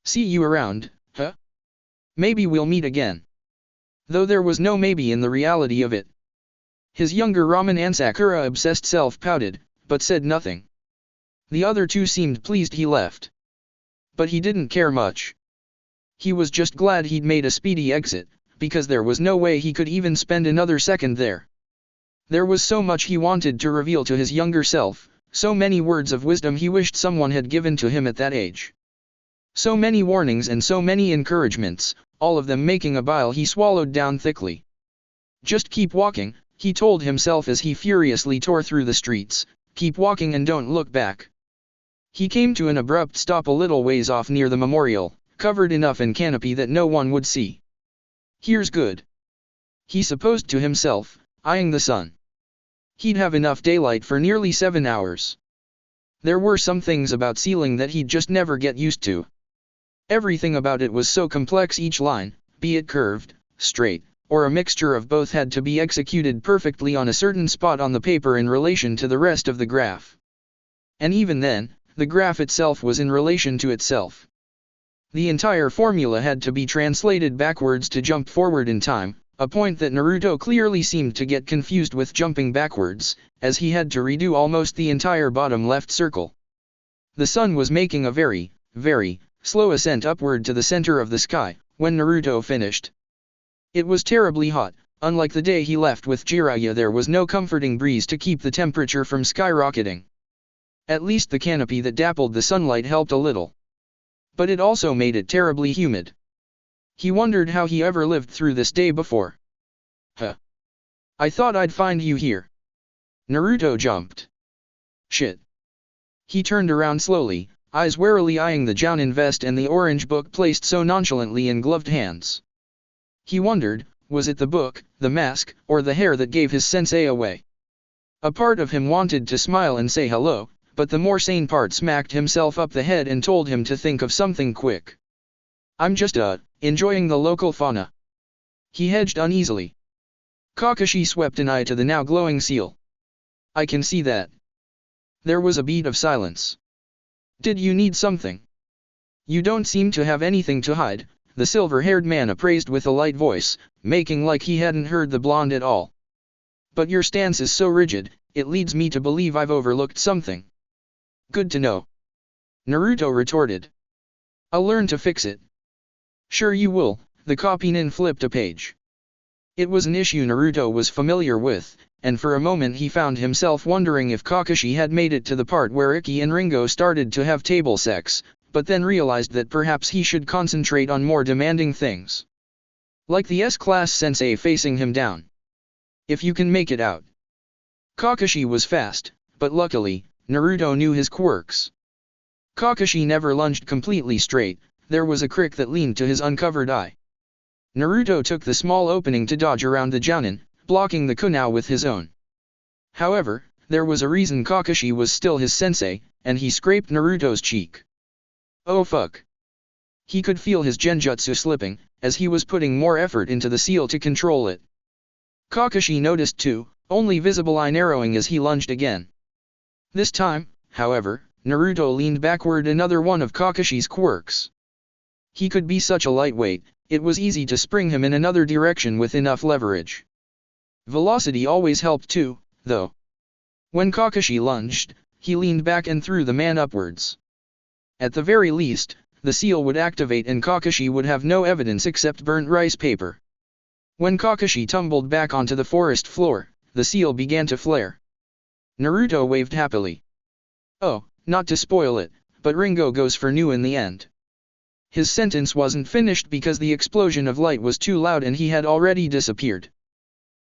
See you around, huh? Maybe we'll meet again. Though there was no maybe in the reality of it. His younger Ramen and Sakura obsessed self pouted, but said nothing. The other two seemed pleased he left. But he didn't care much. He was just glad he'd made a speedy exit, because there was no way he could even spend another second there. There was so much he wanted to reveal to his younger self, so many words of wisdom he wished someone had given to him at that age. So many warnings and so many encouragements, all of them making a bile he swallowed down thickly. Just keep walking, he told himself as he furiously tore through the streets, keep walking and don't look back. He came to an abrupt stop a little ways off near the memorial, covered enough in canopy that no one would see. Here's good, he supposed to himself, eyeing the sun. He'd have enough daylight for nearly 7 hours. There were some things about sealing that he'd just never get used to. Everything about it was so complex, each line, be it curved, straight, or a mixture of both, had to be executed perfectly on a certain spot on the paper in relation to the rest of the graph. And even then, the graph itself was in relation to itself. The entire formula had to be translated backwards to jump forward in time, a point that Naruto clearly seemed to get confused with jumping backwards, as he had to redo almost the entire bottom left circle. The sun was making a very, very slow ascent upward to the center of the sky, when Naruto finished. It was terribly hot. Unlike the day he left with Jiraiya, there was no comforting breeze to keep the temperature from skyrocketing. At least the canopy that dappled the sunlight helped a little. But it also made it terribly humid. He wondered how he ever lived through this day before. I thought I'd find you here. Naruto jumped. Shit. He turned around slowly, eyes warily eyeing the Jounin vest and the orange book placed so nonchalantly in gloved hands. He wondered, was it the book, the mask, or the hair that gave his sensei away? A part of him wanted to smile and say hello, but the more sane part smacked himself up the head and told him to think of something quick. I'm just enjoying the local fauna. He hedged uneasily. Kakashi swept an eye to the now glowing seal. I can see that. There was a beat of silence. Did you need something? You don't seem to have anything to hide, the silver-haired man appraised with a light voice, making like he hadn't heard the blonde at all. But your stance is so rigid, it leads me to believe I've overlooked something. Good to know. Naruto retorted. I'll learn to fix it. Sure you will, the copynin flipped a page. It was an issue Naruto was familiar with, and for a moment he found himself wondering if Kakashi had made it to the part where Ikki and Ringo started to have table sex, but then realized that perhaps he should concentrate on more demanding things. Like the S-class sensei facing him down. If you can make it out. Kakashi was fast, but luckily, Naruto knew his quirks. Kakashi never lunged completely straight, there was a crick that leaned to his uncovered eye. Naruto took the small opening to dodge around the Jounin, blocking the kunao with his own. However, there was a reason Kakashi was still his sensei, and he scraped Naruto's cheek. Oh fuck. He could feel his genjutsu slipping, as he was putting more effort into the seal to control it. Kakashi noticed too, only visible eye narrowing as he lunged again. This time, however, Naruto leaned backward, another one of Kakashi's quirks. He could be such a lightweight, it was easy to spring him in another direction with enough leverage. Velocity always helped too, though. When Kakashi lunged, he leaned back and threw the man upwards. At the very least, the seal would activate and Kakashi would have no evidence except burnt rice paper. When Kakashi tumbled back onto the forest floor, the seal began to flare. Naruto waved happily. Oh, not to spoil it, but Ringo goes for new in the end. His sentence wasn't finished because the explosion of light was too loud and he had already disappeared.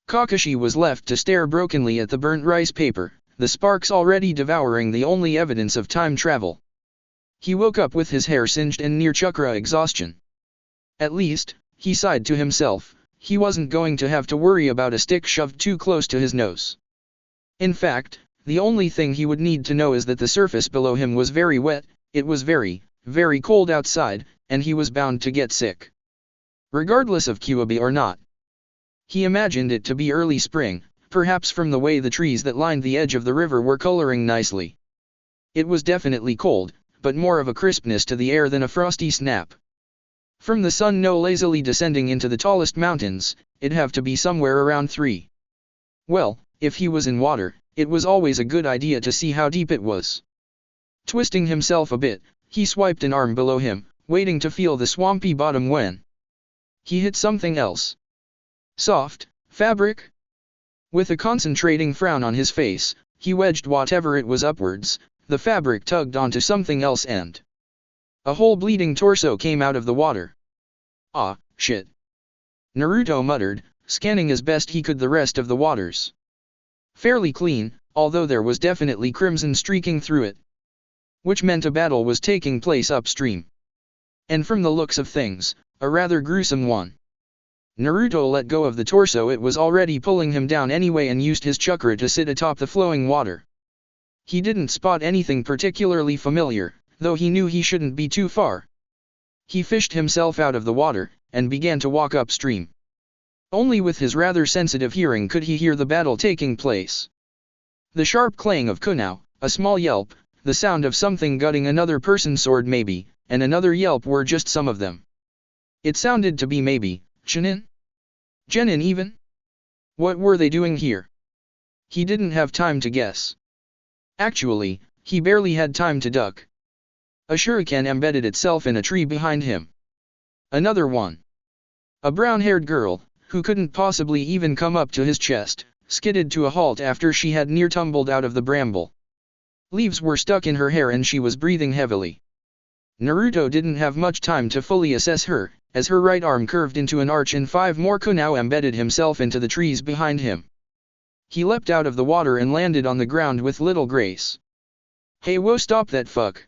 Kakashi was left to stare brokenly at the burnt rice paper, the sparks already devouring the only evidence of time travel. He woke up with his hair singed and near chakra exhaustion. At least, he sighed to himself, he wasn't going to have to worry about a stick shoved too close to his nose. In fact, the only thing he would need to know is that the surface below him was very wet, it was very, very cold outside, and he was bound to get sick. Regardless of Kyuubi or not. He imagined it to be early spring, perhaps from the way the trees that lined the edge of the river were coloring nicely. It was definitely cold, but more of a crispness to the air than a frosty snap. From the sun no lazily descending into the tallest mountains, it'd have to be somewhere around 3. Well, if he was in water, it was always a good idea to see how deep it was. Twisting himself a bit, he swiped an arm below him, waiting to feel the swampy bottom when he hit something else. Soft fabric? With a concentrating frown on his face, he wedged whatever it was upwards, the fabric tugged onto something else and A whole bleeding torso came out of the water. Ah, shit. Naruto muttered, scanning as best he could the rest of the waters. Fairly clean, although there was definitely crimson streaking through it, which meant a battle was taking place upstream. And from the looks of things, a rather gruesome one. Naruto let go of the torso it was already pulling him down anyway and used his chakra to sit atop the flowing water. He didn't spot anything particularly familiar, though he knew he shouldn't be too far. He fished himself out of the water, and began to walk upstream. Only with his rather sensitive hearing could he hear the battle taking place. The sharp clang of kunao, a small yelp, the sound of something gutting another person's sword maybe, and another yelp were just some of them. It sounded to be maybe, Chunin? Genin even? What were they doing here? He didn't have time to guess. Actually, he barely had time to duck. A shuriken embedded itself in a tree behind him. Another one. A brown-haired girl, who couldn't possibly even come up to his chest, skidded to a halt after she had near tumbled out of the bramble. Leaves were stuck in her hair and she was breathing heavily. Naruto didn't have much time to fully assess her, as her right arm curved into an arch and 5 more kunao embedded himself into the trees behind him. He leapt out of the water and landed on the ground with little grace. Hey, whoa, stop that fuck.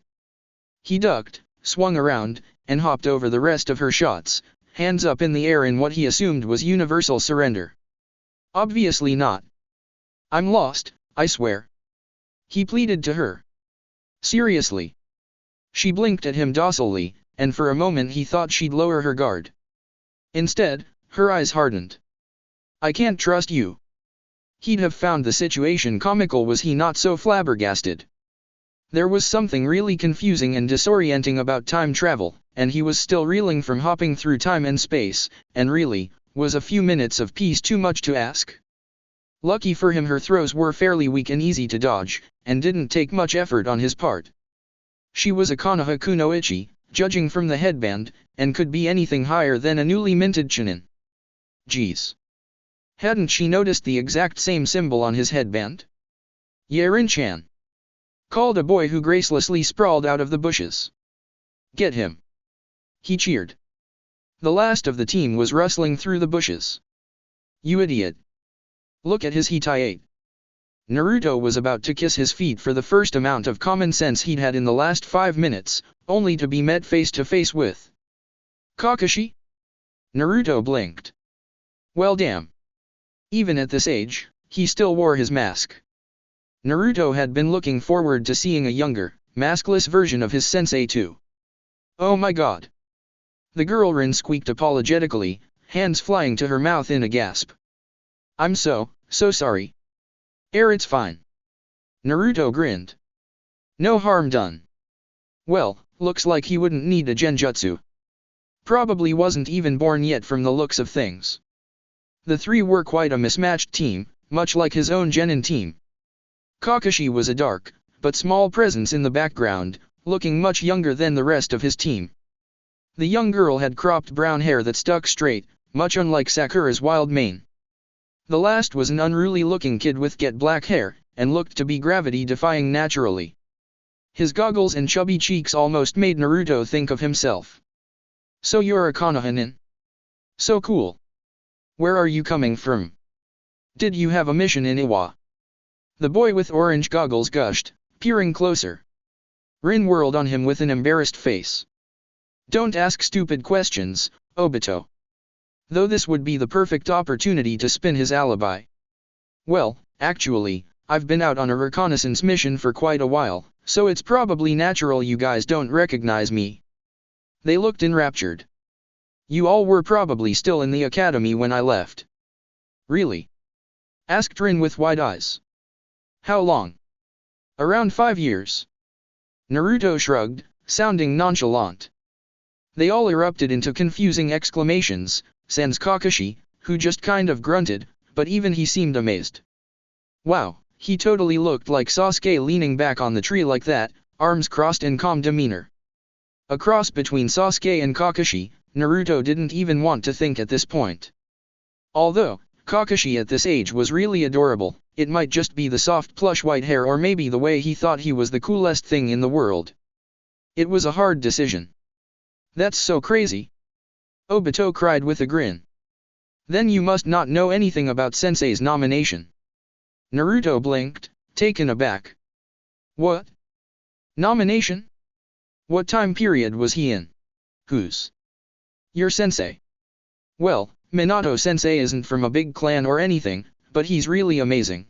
He ducked, swung around, and hopped over the rest of her shots, hands up in the air in what he assumed was universal surrender. Obviously not. I'm lost, I swear. He pleaded to her. Seriously. She blinked at him docilely, and for a moment he thought she'd lower her guard. Instead, her eyes hardened. I can't trust you. He'd have found the situation comical was he not so flabbergasted. There was something really confusing and disorienting about time travel, and he was still reeling from hopping through time and space, and really, was a few minutes of peace too much to ask? Lucky for him her throws were fairly weak and easy to dodge, and didn't take much effort on his part. She was a Konoha kunoichi, judging from the headband, and could be anything higher than a newly minted chunin. Geez. Hadn't she noticed the exact same symbol on his headband? Yarin-chan, called a boy who gracelessly sprawled out of the bushes. Get him. He cheered. The last of the team was rustling through the bushes. You idiot. Look at his Hitai. Naruto was about to kiss his feet for the first amount of common sense he'd had in the last 5 minutes, only to be met face to face with Kakashi? Naruto blinked. Well damn. Even at this age, he still wore his mask. Naruto had been looking forward to seeing a younger, maskless version of his sensei too. Oh my god. The girl Rin squeaked apologetically, hands flying to her mouth in a gasp. I'm so sorry. It's fine. Naruto grinned. No harm done. Well, looks like he wouldn't need a genjutsu. Probably wasn't even born yet from the looks of things. The three were quite a mismatched team, much like his own genin team. Kakashi was a dark, but small presence in the background, looking much younger than the rest of his team. The young girl had cropped brown hair that stuck straight, much unlike Sakura's wild mane. The last was an unruly-looking kid with jet black hair, and looked to be gravity-defying naturally. His goggles and chubby cheeks almost made Naruto think of himself. So you're a Konoha-nin? So cool. Where are you coming from? Did you have a mission in Iwa? The boy with orange goggles gushed, peering closer. Rin whirled on him with an embarrassed face. Don't ask stupid questions, Obito. Though this would be the perfect opportunity to spin his alibi. Well, actually, I've been out on a reconnaissance mission for quite a while, so it's probably natural you guys don't recognize me. They looked enraptured. You all were probably still in the academy when I left. Really? Asked Rin with wide eyes. How long? Around 5 years. Naruto shrugged, sounding nonchalant. They all erupted into confusing exclamations, sans Kakashi, who just kind of grunted, but even he seemed amazed. Wow, he totally looked like Sasuke leaning back on the tree like that, arms crossed and calm demeanor. A cross between Sasuke and Kakashi, Naruto didn't even want to think at this point. Although, Kakashi at this age was really adorable, it might just be the soft plush white hair or maybe the way he thought he was the coolest thing in the world. It was a hard decision. That's so crazy. Obito cried with a grin. Then you must not know anything about Sensei's nomination. Naruto blinked, taken aback. What? Nomination? What time period was he in? Whose? Your sensei. Well, Minato-sensei isn't from a big clan or anything, but he's really amazing.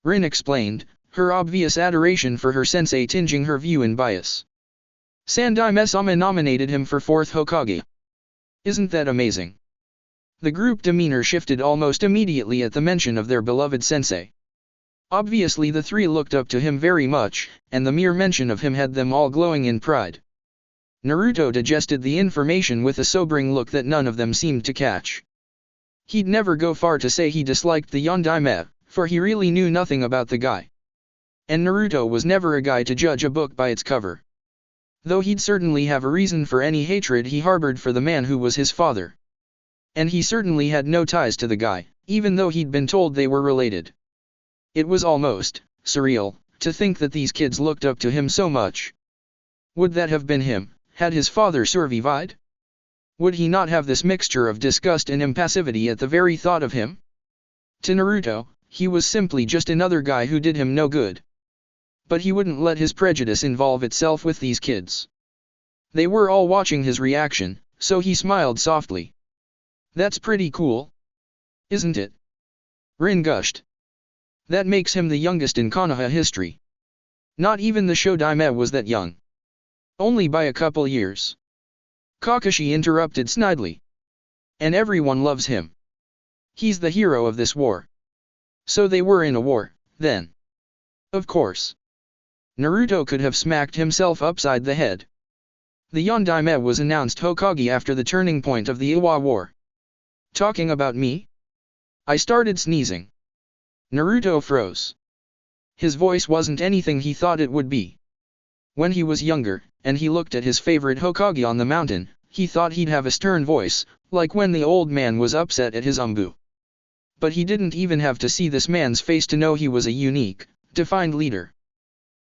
Rin explained, her obvious adoration for her sensei tinging her view in bias. Sandai Mesama nominated him for 4th Hokage. Isn't that amazing? The group demeanor shifted almost immediately at the mention of their beloved sensei. Obviously the three looked up to him very much, and the mere mention of him had them all glowing in pride. Naruto digested the information with a sobering look that none of them seemed to catch. He'd never go far to say he disliked the Yondaime, for he really knew nothing about the guy. And Naruto was never a guy to judge a book by its cover. Though he'd certainly have a reason for any hatred he harbored for the man who was his father. And he certainly had no ties to the guy, even though he'd been told they were related. It was almost surreal to think that these kids looked up to him so much. Would that have been him, had his father survived? Would he not have this mixture of disgust and impassivity at the very thought of him? To Naruto, he was simply just another guy who did him no good. But he wouldn't let his prejudice involve itself with these kids. They were all watching his reaction, so he smiled softly. That's pretty cool. Isn't it? Rin gushed. That makes him the youngest in Konoha history. Not even the Shodaime was that young. Only by a couple years. Kakashi interrupted snidely. And everyone loves him. He's the hero of this war. So they were in a war, then. Of course. Naruto could have smacked himself upside the head. The Yondaime was announced Hokage after the turning point of the Iwa War. Talking about me? I started sneezing. Naruto froze. His voice wasn't anything he thought it would be. When he was younger, and he looked at his favorite Hokage on the mountain, he thought he'd have a stern voice, like when the old man was upset at his umbu. But he didn't even have to see this man's face to know he was a unique, defined leader.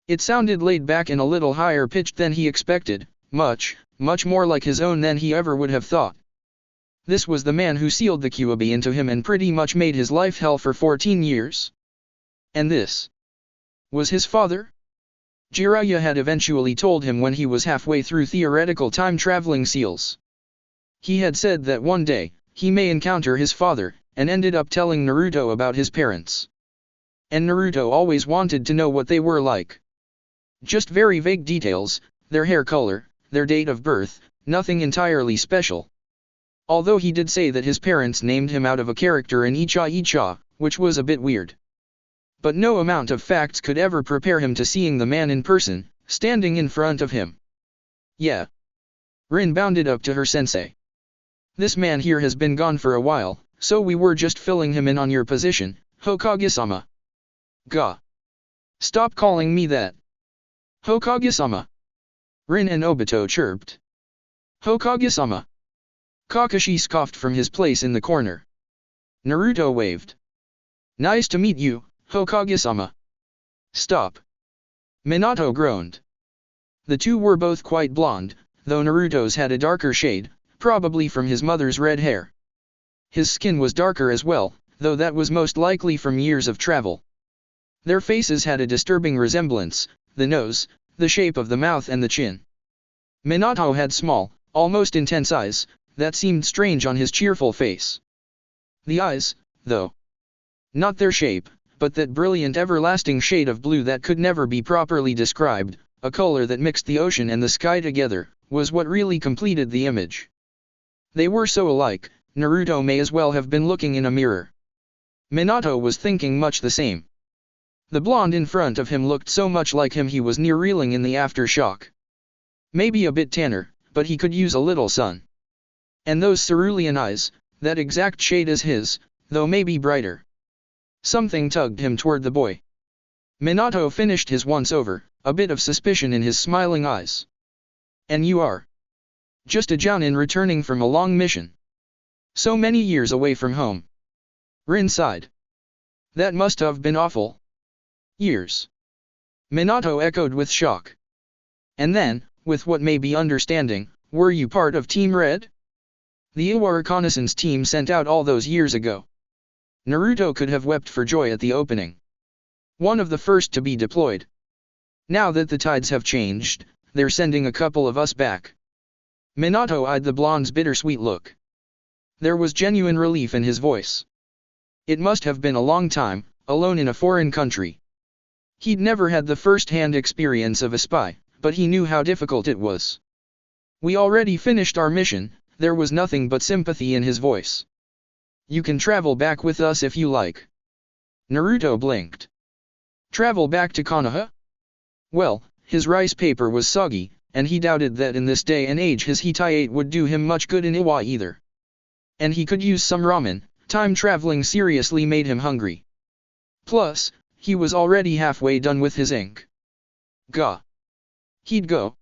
It sounded laid back and a little higher pitched than he expected, much more like his own than he ever would have thought. This was the man who sealed the Kyuubi into him and pretty much made his life hell for 14 years. And this was his father? Jiraiya had eventually told him when he was halfway through theoretical time-traveling seals. He had said that one day, he may encounter his father, and ended up telling Naruto about his parents. And Naruto always wanted to know what they were like. Just very vague details, their hair color, their date of birth, nothing entirely special. Although he did say that his parents named him out of a character in Icha, which was a bit weird. But no amount of facts could ever prepare him to seeing the man in person, standing in front of him. Yeah. Rin bounded up to her sensei. This man here has been gone for a while, so we were just filling him in on your position, Hokage-sama. Gah. Stop calling me that. Hokage-sama. Rin and Obito chirped. Hokage-sama. Kakashi scoffed from his place in the corner. Naruto waved. Nice to meet you, Hokage-sama. Stop. Minato groaned. The two were both quite blonde, though Naruto's had a darker shade, probably from his mother's red hair. His skin was darker as well, though that was most likely from years of travel. Their faces had a disturbing resemblance, the nose, the shape of the mouth and the chin. Minato had small, almost intense eyes, that seemed strange on his cheerful face. The eyes, though. Not their shape, but that brilliant everlasting shade of blue that could never be properly described, a color that mixed the ocean and the sky together, was what really completed the image. They were so alike, Naruto may as well have been looking in a mirror. Minato was thinking much the same. The blonde in front of him looked so much like him he was near reeling in the aftershock. Maybe a bit tanner, but he could use a little sun. And those cerulean eyes, that exact shade as his, though maybe brighter. Something tugged him toward the boy. Minato finished his once-over, a bit of suspicion in his smiling eyes. And you are? Just a jounin returning from a long mission. So many years away from home. Rin sighed. That must have been awful. Years. Minato echoed with shock. And then, with what may be understanding, were you part of Team Red? The Iwa reconnaissance team sent out all those years ago. Naruto could have wept for joy at the opening. One of the first to be deployed. Now that the tides have changed, they're sending a couple of us back. Minato eyed the blonde's bittersweet look. There was genuine relief in his voice. It must have been a long time, alone in a foreign country. He'd never had the first-hand experience of a spy, but he knew how difficult it was. We already finished our mission, there was nothing but sympathy in his voice. You can travel back with us if you like. Naruto blinked. Travel back to Konoha? Well, his rice paper was soggy, and he doubted that in this day and age his Hittite would do him much good in Iwa either. And he could use some ramen, time traveling seriously made him hungry. Plus, he was already halfway done with his ink. Gah. He'd go.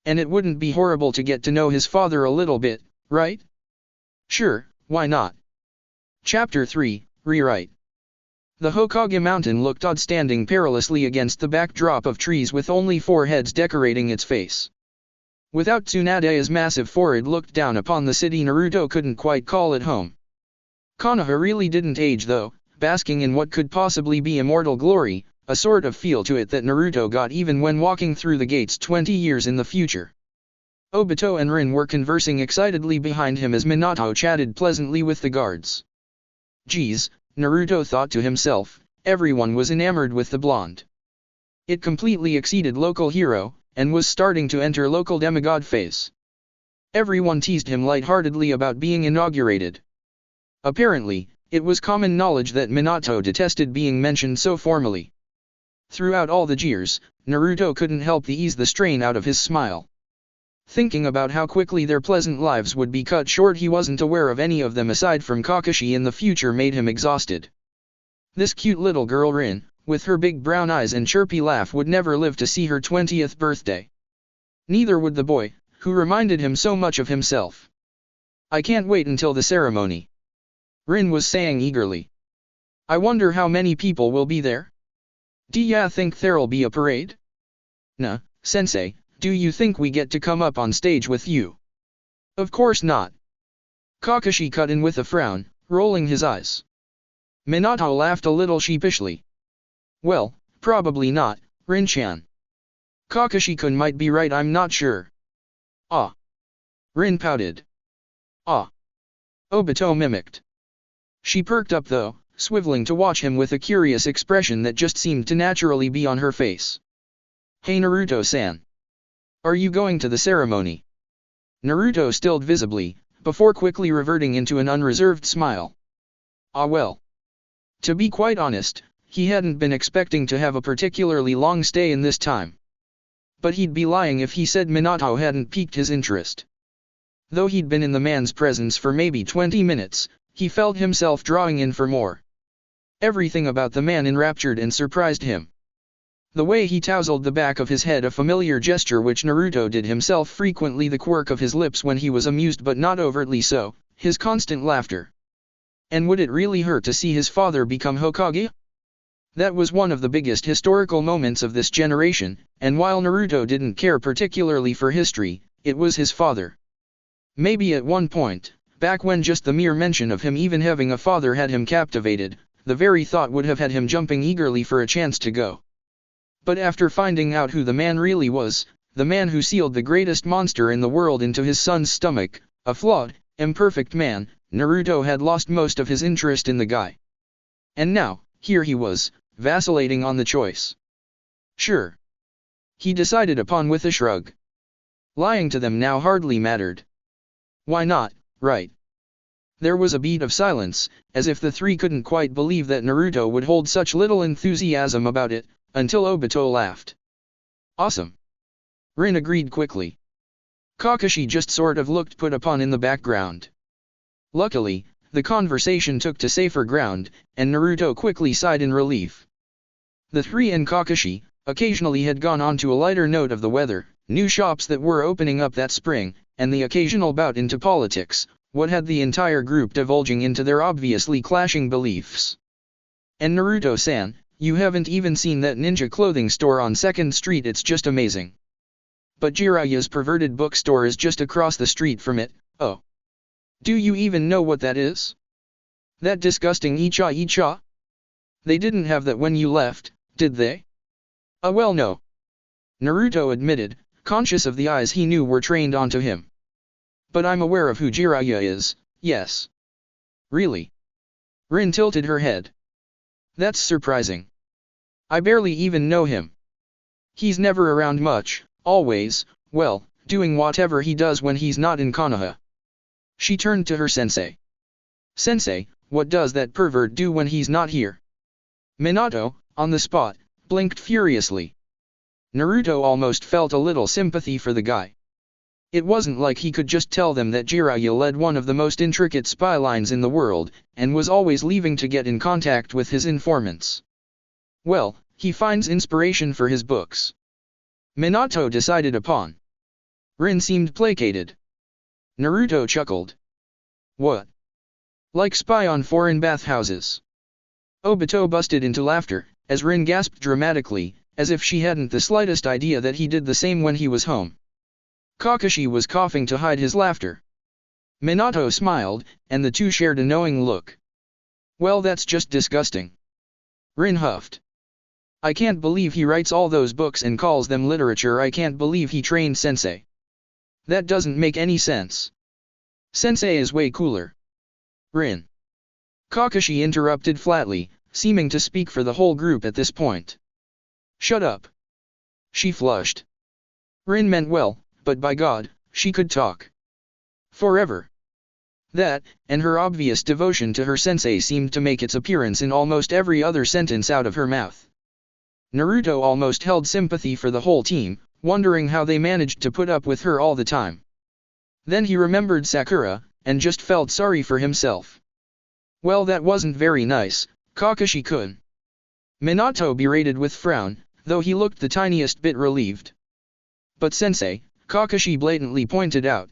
And it wouldn't be horrible to get to know his father a little bit, right? Sure, why not? Chapter 3, Rewrite. The Hokage mountain looked odd standing perilously against the backdrop of trees with only 4 heads decorating its face. Without Tsunade's massive forehead looked down upon the city, Naruto couldn't quite call it home. Konoha really didn't age though, basking in what could possibly be immortal glory, a sort of feel to it that Naruto got even when walking through the gates 20 years in the future. Obito and Rin were conversing excitedly behind him as Minato chatted pleasantly with the guards. Geez, Naruto thought to himself, everyone was enamored with the blonde. It completely exceeded local hero, and was starting to enter local demigod phase. Everyone teased him lightheartedly about being inaugurated. Apparently, it was common knowledge that Minato detested being mentioned so formally. Throughout all the jeers, Naruto couldn't help to ease the strain out of his smile. Thinking about how quickly their pleasant lives would be cut short, he wasn't aware of any of them aside from Kakashi in the future, made him exhausted. This cute little girl Rin, with her big brown eyes and chirpy laugh, would never live to see her 20th birthday. Neither would the boy, who reminded him so much of himself. I can't wait until the ceremony. Rin was saying eagerly. I wonder how many people will be there? Do ya think there'll be a parade? Nah, sensei, do you think we get to come up on stage with you? Of course not. Kakashi cut in with a frown, rolling his eyes. Minato laughed a little sheepishly. Well, probably not, Rin-chan. Kakashi-kun might be right, I'm not sure. Ah. Rin pouted. Ah. Obito mimicked. She perked up though, swiveling to watch him with a curious expression that just seemed to naturally be on her face. Hey Naruto-san. Are you going to the ceremony? Naruto stilled visibly, before quickly reverting into an unreserved smile. Ah well. To be quite honest, he hadn't been expecting to have a particularly long stay in this time. But he'd be lying if he said Minato hadn't piqued his interest. Though he'd been in the man's presence for maybe 20 minutes, he felt himself drawing in for more. Everything about the man enraptured and surprised him. The way he tousled the back of his head, a familiar gesture which Naruto did himself frequently, the quirk of his lips when he was amused but not overtly so, his constant laughter. And would it really hurt to see his father become Hokage? That was one of the biggest historical moments of this generation, and while Naruto didn't care particularly for history, it was his father. Maybe at one point, back when just the mere mention of him even having a father had him captivated, the very thought would have had him jumping eagerly for a chance to go. But after finding out who the man really was, the man who sealed the greatest monster in the world into his son's stomach, a flawed, imperfect man, Naruto had lost most of his interest in the guy. And now, here he was, vacillating on the choice. Sure. He decided upon with a shrug. Lying to them now hardly mattered. Why not, right? There was a beat of silence, as if the three couldn't quite believe that Naruto would hold such little enthusiasm about it, until Obito laughed. Awesome. Rin agreed quickly. Kakashi just sort of looked put upon in the background. Luckily, the conversation took to safer ground, and Naruto quickly sighed in relief. The three and Kakashi, occasionally had gone on to a lighter note of the weather, new shops that were opening up that spring, and the occasional bout into politics, what had the entire group divulging into their obviously clashing beliefs. And Naruto-san, you haven't even seen that ninja clothing store on 2nd Street, it's just amazing. but Jiraiya's perverted bookstore is just across the street from it. Oh. Do you even know what that is? That disgusting Icha Icha? They didn't have that when you left, did they? Well no. Naruto admitted, conscious of the eyes he knew were trained onto him. But I'm aware of who Jiraiya is, yes. Really? Rin tilted her head. That's surprising. I barely even know him. He's never around much, always, well, doing whatever he does when he's not in Konoha. She turned to her sensei. Sensei, what does that pervert do when he's not here? Minato, on the spot, blinked furiously. Naruto almost felt a little sympathy for the guy. It wasn't like he could just tell them that Jiraiya led one of the most intricate spy lines in the world, and was always leaving to get in contact with his informants. Well, he finds inspiration for his books. Minato decided upon. Rin seemed placated. Naruto chuckled. What? Like spy on foreign bathhouses? Obito busted into laughter, as Rin gasped dramatically, as if she hadn't the slightest idea that he did the same when he was home. Kakashi was coughing to hide his laughter. Minato smiled, and the two shared a knowing look. Well, that's just disgusting. Rin huffed. I can't believe he writes all those books and calls them literature. I can't believe he trained Sensei. That doesn't make any sense. Sensei is way cooler. Rin. Kakashi interrupted flatly, seeming to speak for the whole group at this point. Shut up. She flushed. Rin meant well, but by God, she could talk. Forever. That, and her obvious devotion to her sensei seemed to make its appearance in almost every other sentence out of her mouth. Naruto almost held sympathy for the whole team, wondering how they managed to put up with her all the time. Then he remembered Sakura, and just felt sorry for himself. Well, that wasn't very nice, Kakashi-kun. Minato berated with frown, though he looked the tiniest bit relieved. But sensei, Kakashi blatantly pointed out.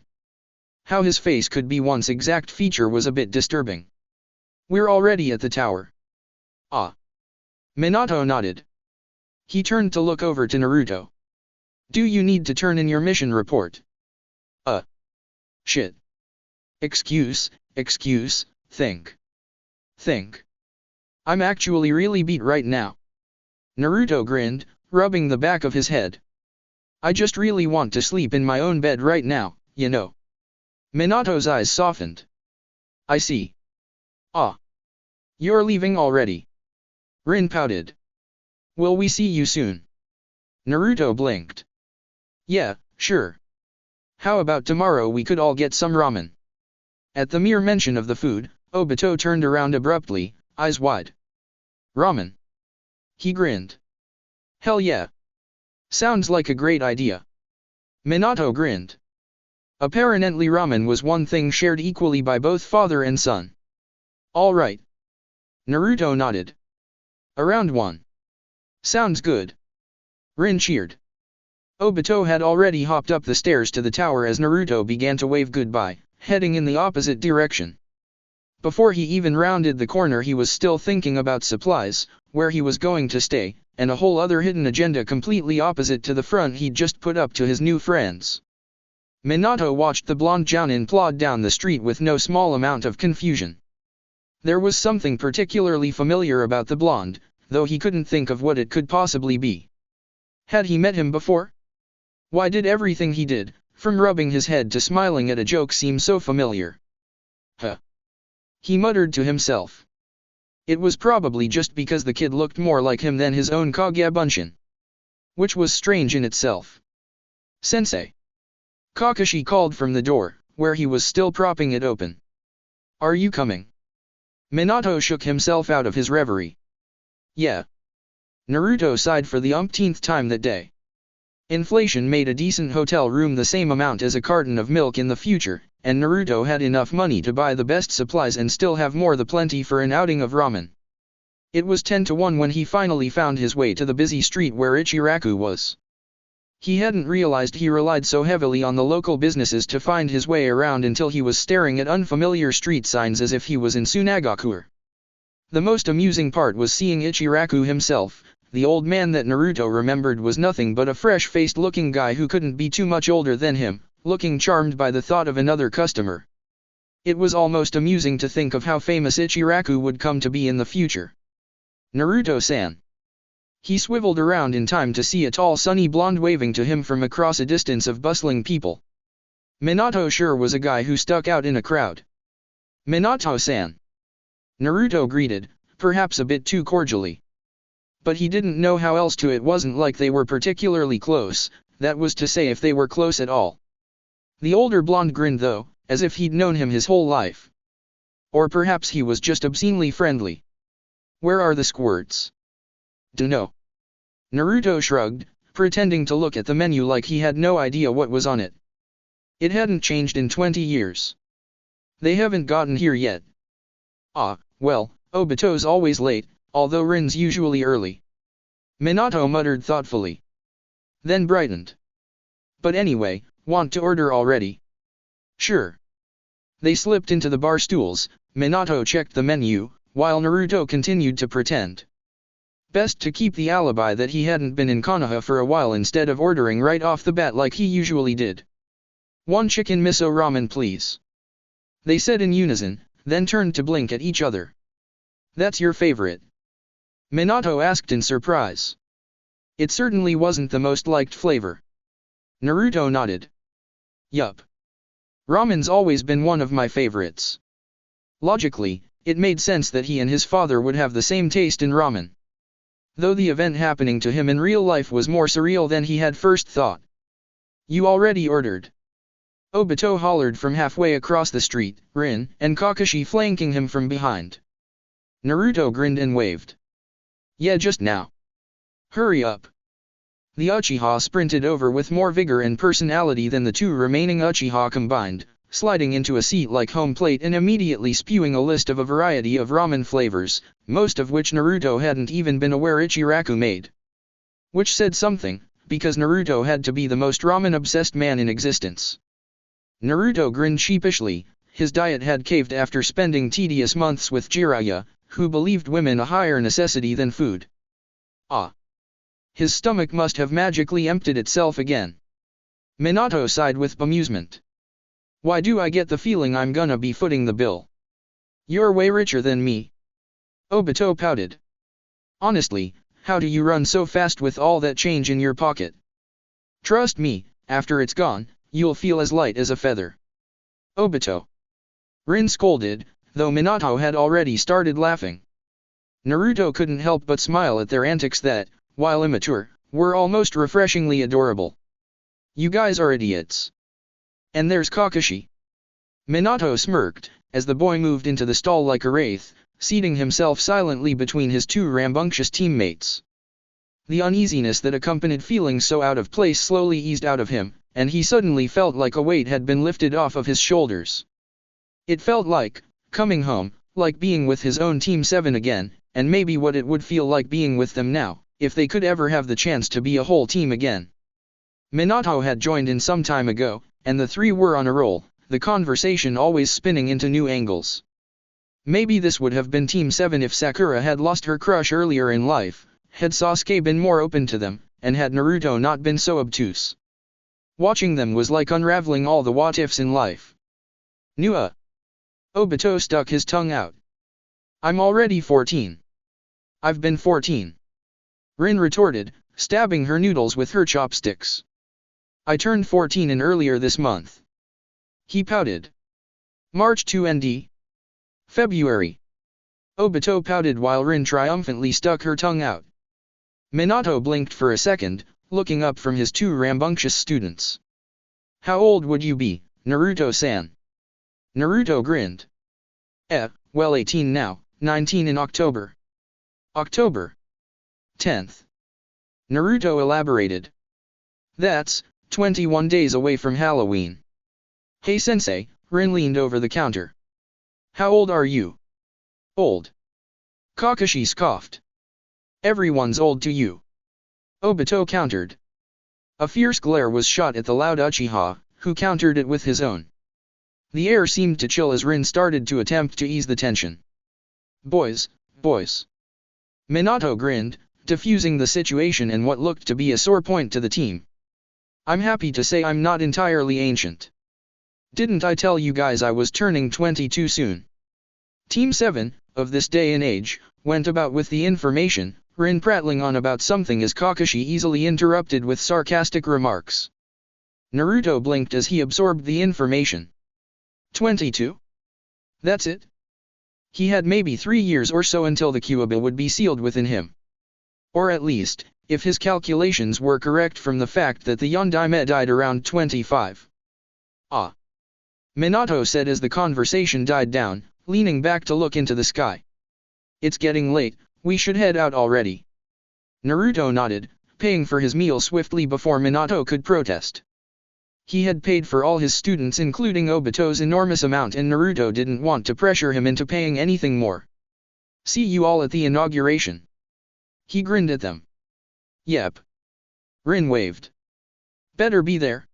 How his face could be one's exact feature was a bit disturbing. We're already at the tower. Ah. Minato nodded. He turned to look over to Naruto. Do you need to turn in your mission report? Shit. Excuse, think. I'm actually really beat right now. Naruto grinned, rubbing the back of his head. I just really want to sleep in my own bed right now, you know. Minato's eyes softened. I see. Ah. You're leaving already. Rin pouted. Will we see you soon? Naruto blinked. Yeah, sure. How about tomorrow we could all get some ramen? At the mere mention of the food, Obito turned around abruptly, eyes wide. Ramen. He grinned. Hell yeah. Sounds like a great idea. Minato grinned. Apparently ramen was one thing shared equally by both father and son. All right. Naruto nodded. Around 1. Sounds good. Rin cheered. Obito had already hopped up the stairs to the tower as Naruto began to wave goodbye, heading in the opposite direction. Before he even rounded the corner he was still thinking about supplies, where he was going to stay, and a whole other hidden agenda completely opposite to the front he'd just put up to his new friends. Minato watched the blonde jounin plod down the street with no small amount of confusion. There was something particularly familiar about the blonde, though he couldn't think of what it could possibly be. Had he met him before? Why did everything he did, from rubbing his head to smiling at a joke, seem so familiar? Huh. He muttered to himself. It was probably just because the kid looked more like him than his own Kagebunshin. Which was strange in itself. Sensei. Kakashi called from the door, where he was still propping it open. Are you coming? Minato shook himself out of his reverie. Yeah. Naruto sighed for the umpteenth time that day. Inflation made a decent hotel room the same amount as a carton of milk in the future, and Naruto had enough money to buy the best supplies and still have more than plenty for an outing of ramen. It was 10 to 1 when he finally found his way to the busy street where Ichiraku was. He hadn't realized he relied so heavily on the local businesses to find his way around until he was staring at unfamiliar street signs as if he was in Sunagakure. The most amusing part was seeing Ichiraku himself, the old man that Naruto remembered was nothing but a fresh-faced looking guy who couldn't be too much older than him, looking charmed by the thought of another customer. It was almost amusing to think of how famous Ichiraku would come to be in the future. Naruto-san. He swiveled around in time to see a tall sunny blonde waving to him from across a distance of bustling people. Minato sure was a guy who stuck out in a crowd. Minato-san. Naruto greeted, perhaps a bit too cordially. But he didn't know how else to. It wasn't like they were particularly close, that was to say if they were close at all. The older blonde grinned though, as if he'd known him his whole life. Or perhaps he was just obscenely friendly. Where are the squirts? Dunno. Naruto shrugged, pretending to look at the menu like he had no idea what was on it. It hadn't changed in 20 years. They haven't gotten here yet. Ah, well, Obito's always late, although Rin's usually early. Minato muttered thoughtfully. Then brightened. But anyway, want to order already? Sure. They slipped into the bar stools. Minato checked the menu, while Naruto continued to pretend. Best to keep the alibi that he hadn't been in Konoha for a while instead of ordering right off the bat like he usually did. One chicken miso ramen please. They said in unison, then turned to blink at each other. That's your favorite? Minato asked in surprise. It certainly wasn't the most liked flavor. Naruto nodded. Yup. Ramen's always been one of my favorites. Logically, it made sense that he and his father would have the same taste in ramen. Though the event happening to him in real life was more surreal than he had first thought. You already ordered. Obito hollered from halfway across the street, Rin and Kakashi flanking him from behind. Naruto grinned and waved. Yeah, just now. Hurry up. The Uchiha sprinted over with more vigor and personality than the two remaining Uchiha combined, sliding into a seat like home plate and immediately spewing a list of a variety of ramen flavors, most of which Naruto hadn't even been aware Ichiraku made. Which said something, because Naruto had to be the most ramen-obsessed man in existence. Naruto grinned sheepishly. His diet had caved after spending tedious months with Jiraiya, who believed women a higher necessity than food. Ah. His stomach must have magically emptied itself again. Minato sighed with bemusement. Why do I get the feeling I'm gonna be footing the bill? You're way richer than me. Obito pouted. Honestly, how do you run so fast with all that change in your pocket? Trust me, after it's gone, you'll feel as light as a feather. Obito. Rin scolded, though Minato had already started laughing. Naruto couldn't help but smile at their antics that, while immature, were almost refreshingly adorable. You guys are idiots. And there's Kakashi. Minato smirked, as the boy moved into the stall like a wraith, seating himself silently between his two rambunctious teammates. The uneasiness that accompanied feeling so out of place slowly eased out of him, and he suddenly felt like a weight had been lifted off of his shoulders. It felt like coming home, like being with his own Team 7 again, and maybe what it would feel like being with them now, if they could ever have the chance to be a whole team again. Minato had joined in some time ago, and the three were on a roll, the conversation always spinning into new angles. Maybe this would have been Team 7 if Sakura had lost her crush earlier in life, had Sasuke been more open to them, and had Naruto not been so obtuse. Watching them was like unraveling all the what-ifs in life. Nua. Obito stuck his tongue out. I'm already 14. I've been 14. Rin retorted, stabbing her noodles with her chopsticks. I turned 14 in earlier this month. He pouted. March to ND. February. Obito pouted while Rin triumphantly stuck her tongue out. Minato blinked for a second, looking up from his two rambunctious students. How old would you be, Naruto-san? Naruto grinned. Well 18 now, 19 in October. October 10th. Naruto elaborated. That's 21 days away from Halloween. Hey sensei, Rin leaned over the counter. How old are you? Old. Kakashi scoffed. Everyone's old to you. Obito countered. A fierce glare was shot at the loud Uchiha, who countered it with his own. The air seemed to chill as Rin started to attempt to ease the tension. Boys. Minato grinned, diffusing the situation and what looked to be a sore point to the team. I'm happy to say I'm not entirely ancient. Didn't I tell you guys I was turning 22 soon? Team 7, of this day and age, went about with the information, Rin prattling on about something as Kakashi easily interrupted with sarcastic remarks. Naruto blinked as he absorbed the information. 22? That's it? He had maybe 3 years or so until the Kyuubi would be sealed within him. Or at least, if his calculations were correct from the fact that the Yondaime died around 25. Ah. Minato said as the conversation died down, leaning back to look into the sky. It's getting late, we should head out already. Naruto nodded, paying for his meal swiftly before Minato could protest. He had paid for all his students including Obito's enormous amount and Naruto didn't want to pressure him into paying anything more. See you all at the inauguration. He grinned at them. Yep. Rin waved. Better be there.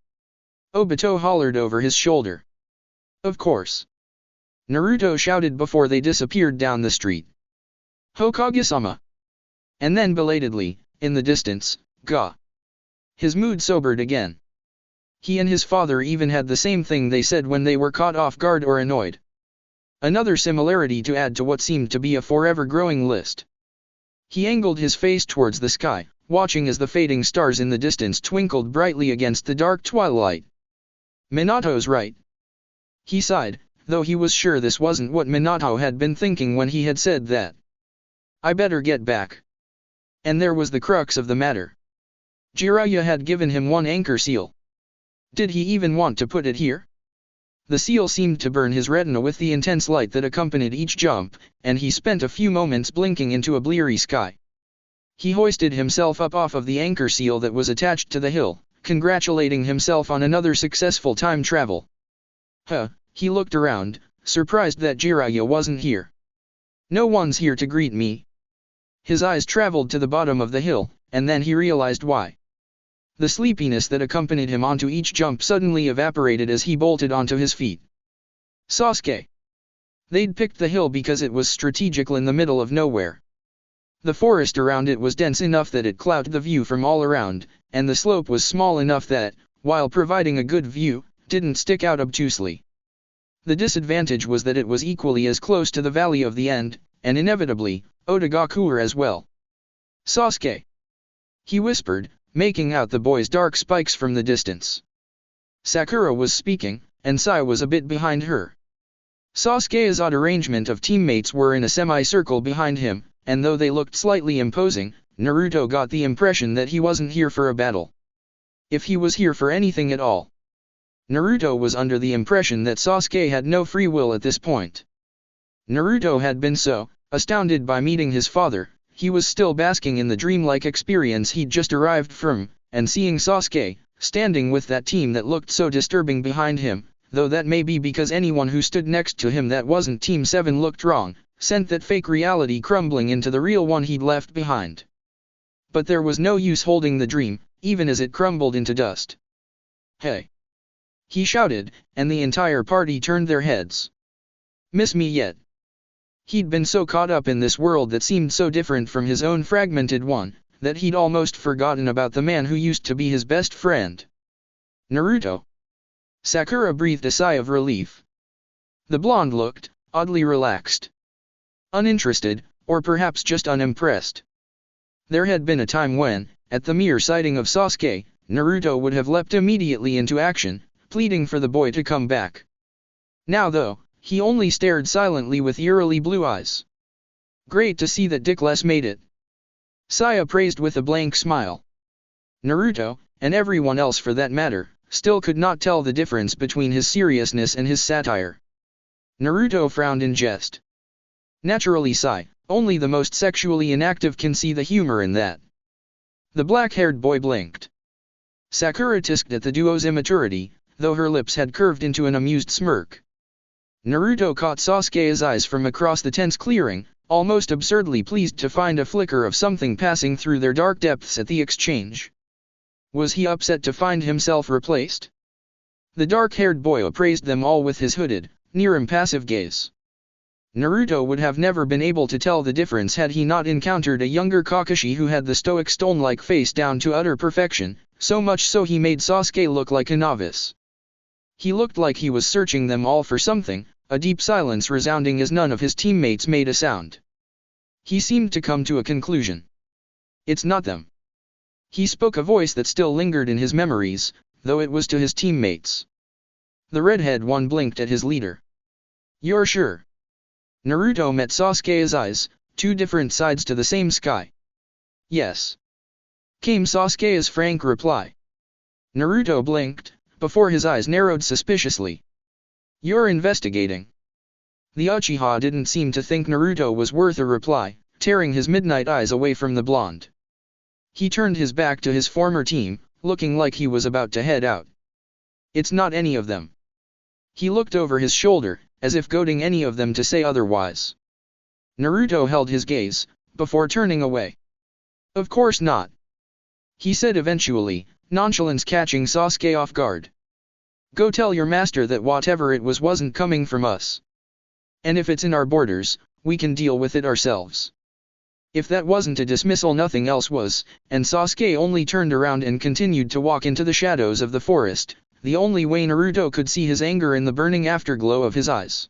Obito hollered over his shoulder. Of course. Naruto shouted before they disappeared down the street. Hokage-sama. And then belatedly, in the distance, Ga. His mood sobered again. He and his father even had the same thing they said when they were caught off guard or annoyed. Another similarity to add to what seemed to be a forever growing list. He angled his face towards the sky, watching as the fading stars in the distance twinkled brightly against the dark twilight. Minato's right. He sighed, though he was sure this wasn't what Minato had been thinking when he had said that. I better get back. And there was the crux of the matter. Jiraiya had given him one anchor seal. Did he even want to put it here? The seal seemed to burn his retina with the intense light that accompanied each jump, and he spent a few moments blinking into a bleary sky. He hoisted himself up off of the anchor seal that was attached to the hill, congratulating himself on another successful time travel. He looked around, surprised that Jiraiya wasn't here. No one's here to greet me. His eyes traveled to the bottom of the hill, and then he realized why. The sleepiness that accompanied him onto each jump suddenly evaporated as he bolted onto his feet. Sasuke. They'd picked the hill because it was strategical in the middle of nowhere. The forest around it was dense enough that it clouded the view from all around, and the slope was small enough that, while providing a good view, didn't stick out obtusely. The disadvantage was that it was equally as close to the valley of the end, and inevitably, Otagakure as well. Sasuke. He whispered, making out the boy's dark spikes from the distance. Sakura was speaking, and Sai was a bit behind her. Sasuke's odd arrangement of teammates were in a semicircle behind him, and though they looked slightly imposing, Naruto got the impression that he wasn't here for a battle. If he was here for anything at all. Naruto was under the impression that Sasuke had no free will at this point. Naruto had been so astounded by meeting his father, he was still basking in the dreamlike experience he'd just arrived from, and seeing Sasuke, standing with that team that looked so disturbing behind him, though that may be because anyone who stood next to him that wasn't Team 7 looked wrong, sent that fake reality crumbling into the real one he'd left behind. But there was no use holding the dream, even as it crumbled into dust. Hey! He shouted, and the entire party turned their heads. Miss me yet? He'd been so caught up in this world that seemed so different from his own fragmented one, that he'd almost forgotten about the man who used to be his best friend. Naruto. Sakura breathed a sigh of relief. The blonde looked, oddly relaxed. Uninterested, or perhaps just unimpressed. There had been a time when, at the mere sighting of Sasuke, Naruto would have leapt immediately into action, pleading for the boy to come back. Now though, he only stared silently with eerily blue eyes. Great to see that Dickless made it. Saya praised with a blank smile. Naruto, and everyone else for that matter, still could not tell the difference between his seriousness and his satire. Naruto frowned in jest. Naturally Sai, only the most sexually inactive can see the humor in that. The black-haired boy blinked. Sakura tisked at the duo's immaturity, though her lips had curved into an amused smirk. Naruto caught Sasuke's eyes from across the tense clearing, almost absurdly pleased to find a flicker of something passing through their dark depths at the exchange. Was he upset to find himself replaced? The dark-haired boy appraised them all with his hooded, near impassive gaze. Naruto would have never been able to tell the difference had he not encountered a younger Kakashi who had the stoic stone-like face down to utter perfection, so much so he made Sasuke look like a novice. He looked like he was searching them all for something, a deep silence resounding as none of his teammates made a sound. He seemed to come to a conclusion. It's not them. He spoke a voice that still lingered in his memories, though it was to his teammates. The redhead one blinked at his leader. You're sure? Naruto met Sasuke's eyes, two different sides to the same sky. Yes. Came Sasuke's frank reply. Naruto blinked, before his eyes narrowed suspiciously. You're investigating. The Uchiha didn't seem to think Naruto was worth a reply, tearing his midnight eyes away from the blonde. He turned his back to his former team, looking like he was about to head out. It's not any of them. He looked over his shoulder, as if goading any of them to say otherwise. Naruto held his gaze, before turning away. Of course not. He said eventually, nonchalance catching Sasuke off guard. Go tell your master that whatever it was wasn't coming from us. And if it's in our borders, we can deal with it ourselves. If that wasn't a dismissal, nothing else was, and Sasuke only turned around and continued to walk into the shadows of the forest, the only way Naruto could see his anger in the burning afterglow of his eyes.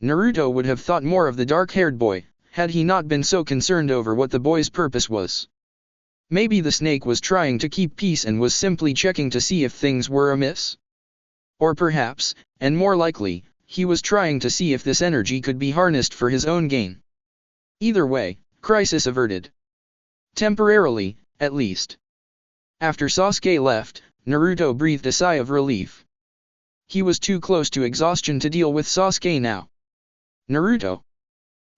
Naruto would have thought more of the dark-haired boy, had he not been so concerned over what the boy's purpose was. Maybe the snake was trying to keep peace and was simply checking to see if things were amiss. Or perhaps, and more likely, he was trying to see if this energy could be harnessed for his own gain. Either way, crisis averted. Temporarily, at least. After Sasuke left, Naruto breathed a sigh of relief. He was too close to exhaustion to deal with Sasuke now. Naruto.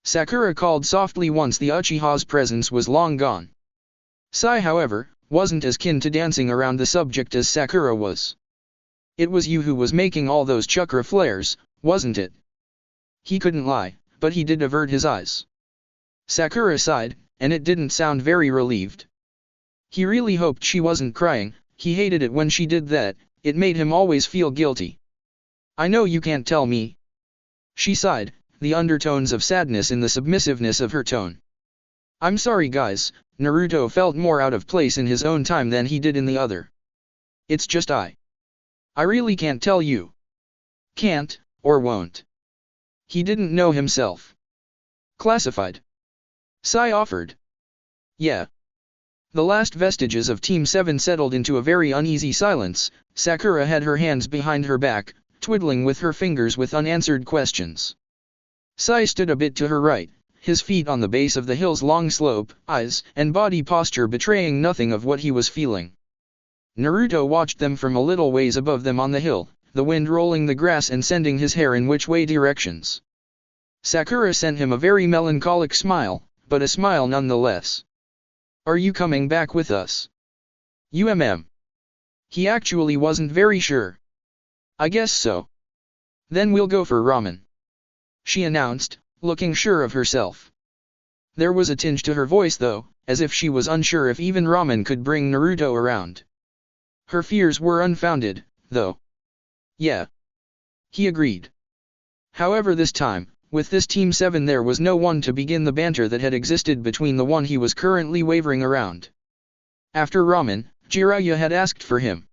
Sakura called softly once the Uchiha's presence was long gone. Sai, however, wasn't as keen to dancing around the subject as Sakura was. It was you who was making all those chakra flares, wasn't it? He couldn't lie, but he did avert his eyes. Sakura sighed, and it didn't sound very relieved. He really hoped she wasn't crying. He hated it when she did that, it made him always feel guilty. I know you can't tell me. She sighed, the undertones of sadness in the submissiveness of her tone. I'm sorry guys, Naruto felt more out of place in his own time than he did in the other. It's just I really can't tell you. Can't, or won't. He didn't know himself. Classified. Sai offered. Yeah. The last vestiges of Team 7 settled into a very uneasy silence. Sakura had her hands behind her back, twiddling with her fingers with unanswered questions. Sai stood a bit to her right, his feet on the base of the hill's long slope, eyes and body posture betraying nothing of what he was feeling. Naruto watched them from a little ways above them on the hill, the wind rolling the grass and sending his hair in which way directions. Sakura sent him a very melancholic smile, but a smile nonetheless. Are you coming back with us? He actually wasn't very sure. I guess so. Then we'll go for ramen, she announced, looking sure of herself. There was a tinge to her voice though, as if she was unsure if even ramen could bring Naruto around. Her fears were unfounded, though. Yeah. He agreed. However, this time, with this Team 7 there was no one to begin the banter that had existed between the one he was currently wavering around. After ramen, Jiraiya had asked for him.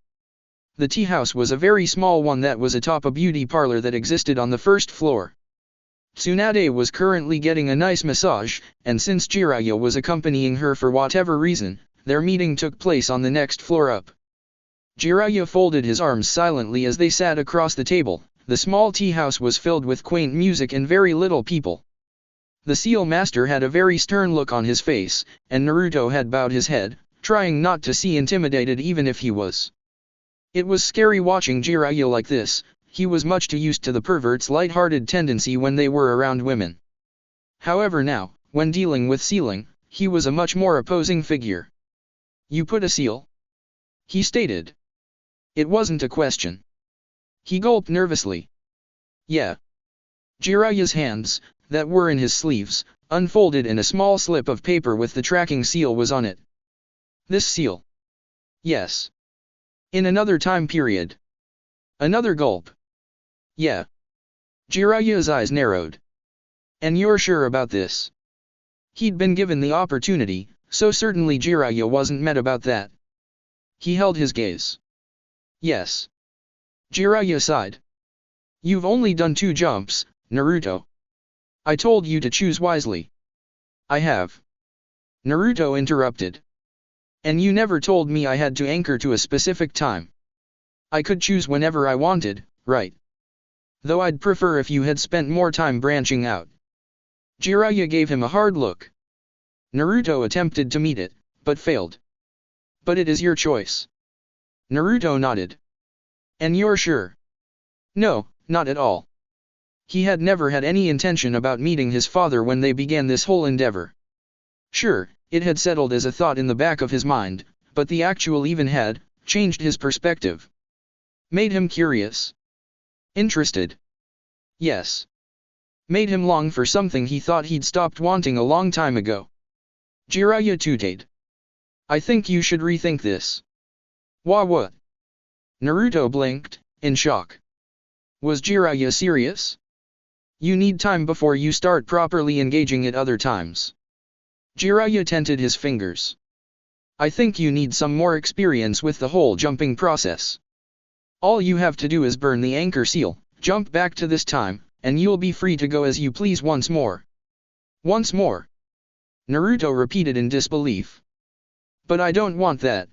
The tea house was a very small one that was atop a beauty parlor that existed on the first floor. Tsunade was currently getting a nice massage, and since Jiraiya was accompanying her for whatever reason, their meeting took place on the next floor up. Jiraiya folded his arms silently as they sat across the table. The small tea house was filled with quaint music and very little people. The seal master had a very stern look on his face, and Naruto had bowed his head, trying not to seem intimidated even if he was. It was scary watching Jiraiya like this. He was much too used to the pervert's light-hearted tendency when they were around women. However now, when dealing with sealing, he was a much more opposing figure. You put a seal? He stated. It wasn't a question. He gulped nervously. Yeah. Jiraiya's hands, that were in his sleeves, unfolded and a small slip of paper with the tracking seal was on it. This seal? Yes. In another time period. Another gulp. Yeah. Jiraiya's eyes narrowed. And you're sure about this? He'd been given the opportunity, so certainly Jiraiya wasn't mad about that. He held his gaze. Yes. Jiraiya sighed. You've only done 2 jumps, Naruto. I told you to choose wisely. I have. Naruto interrupted. And you never told me I had to anchor to a specific time. I could choose whenever I wanted, right? Though I'd prefer if you had spent more time branching out. Jiraiya gave him a hard look. Naruto attempted to meet it, but failed. But it is your choice. Naruto nodded. And you're sure? No, not at all. He had never had any intention about meeting his father when they began this whole endeavor. Sure, it had settled as a thought in the back of his mind, but the actual even had changed his perspective. Made him curious. Interested. Yes. Made him long for something he thought he'd stopped wanting a long time ago. Jiraiya tooted. I think you should rethink this. What? Naruto blinked, in shock. Was Jiraiya serious? You need time before you start properly engaging at other times. Jiraiya tented his fingers. I think you need some more experience with the whole jumping process. All you have to do is burn the anchor seal, jump back to this time, and you'll be free to go as you please once more. Once more? Naruto repeated in disbelief. But I don't want that.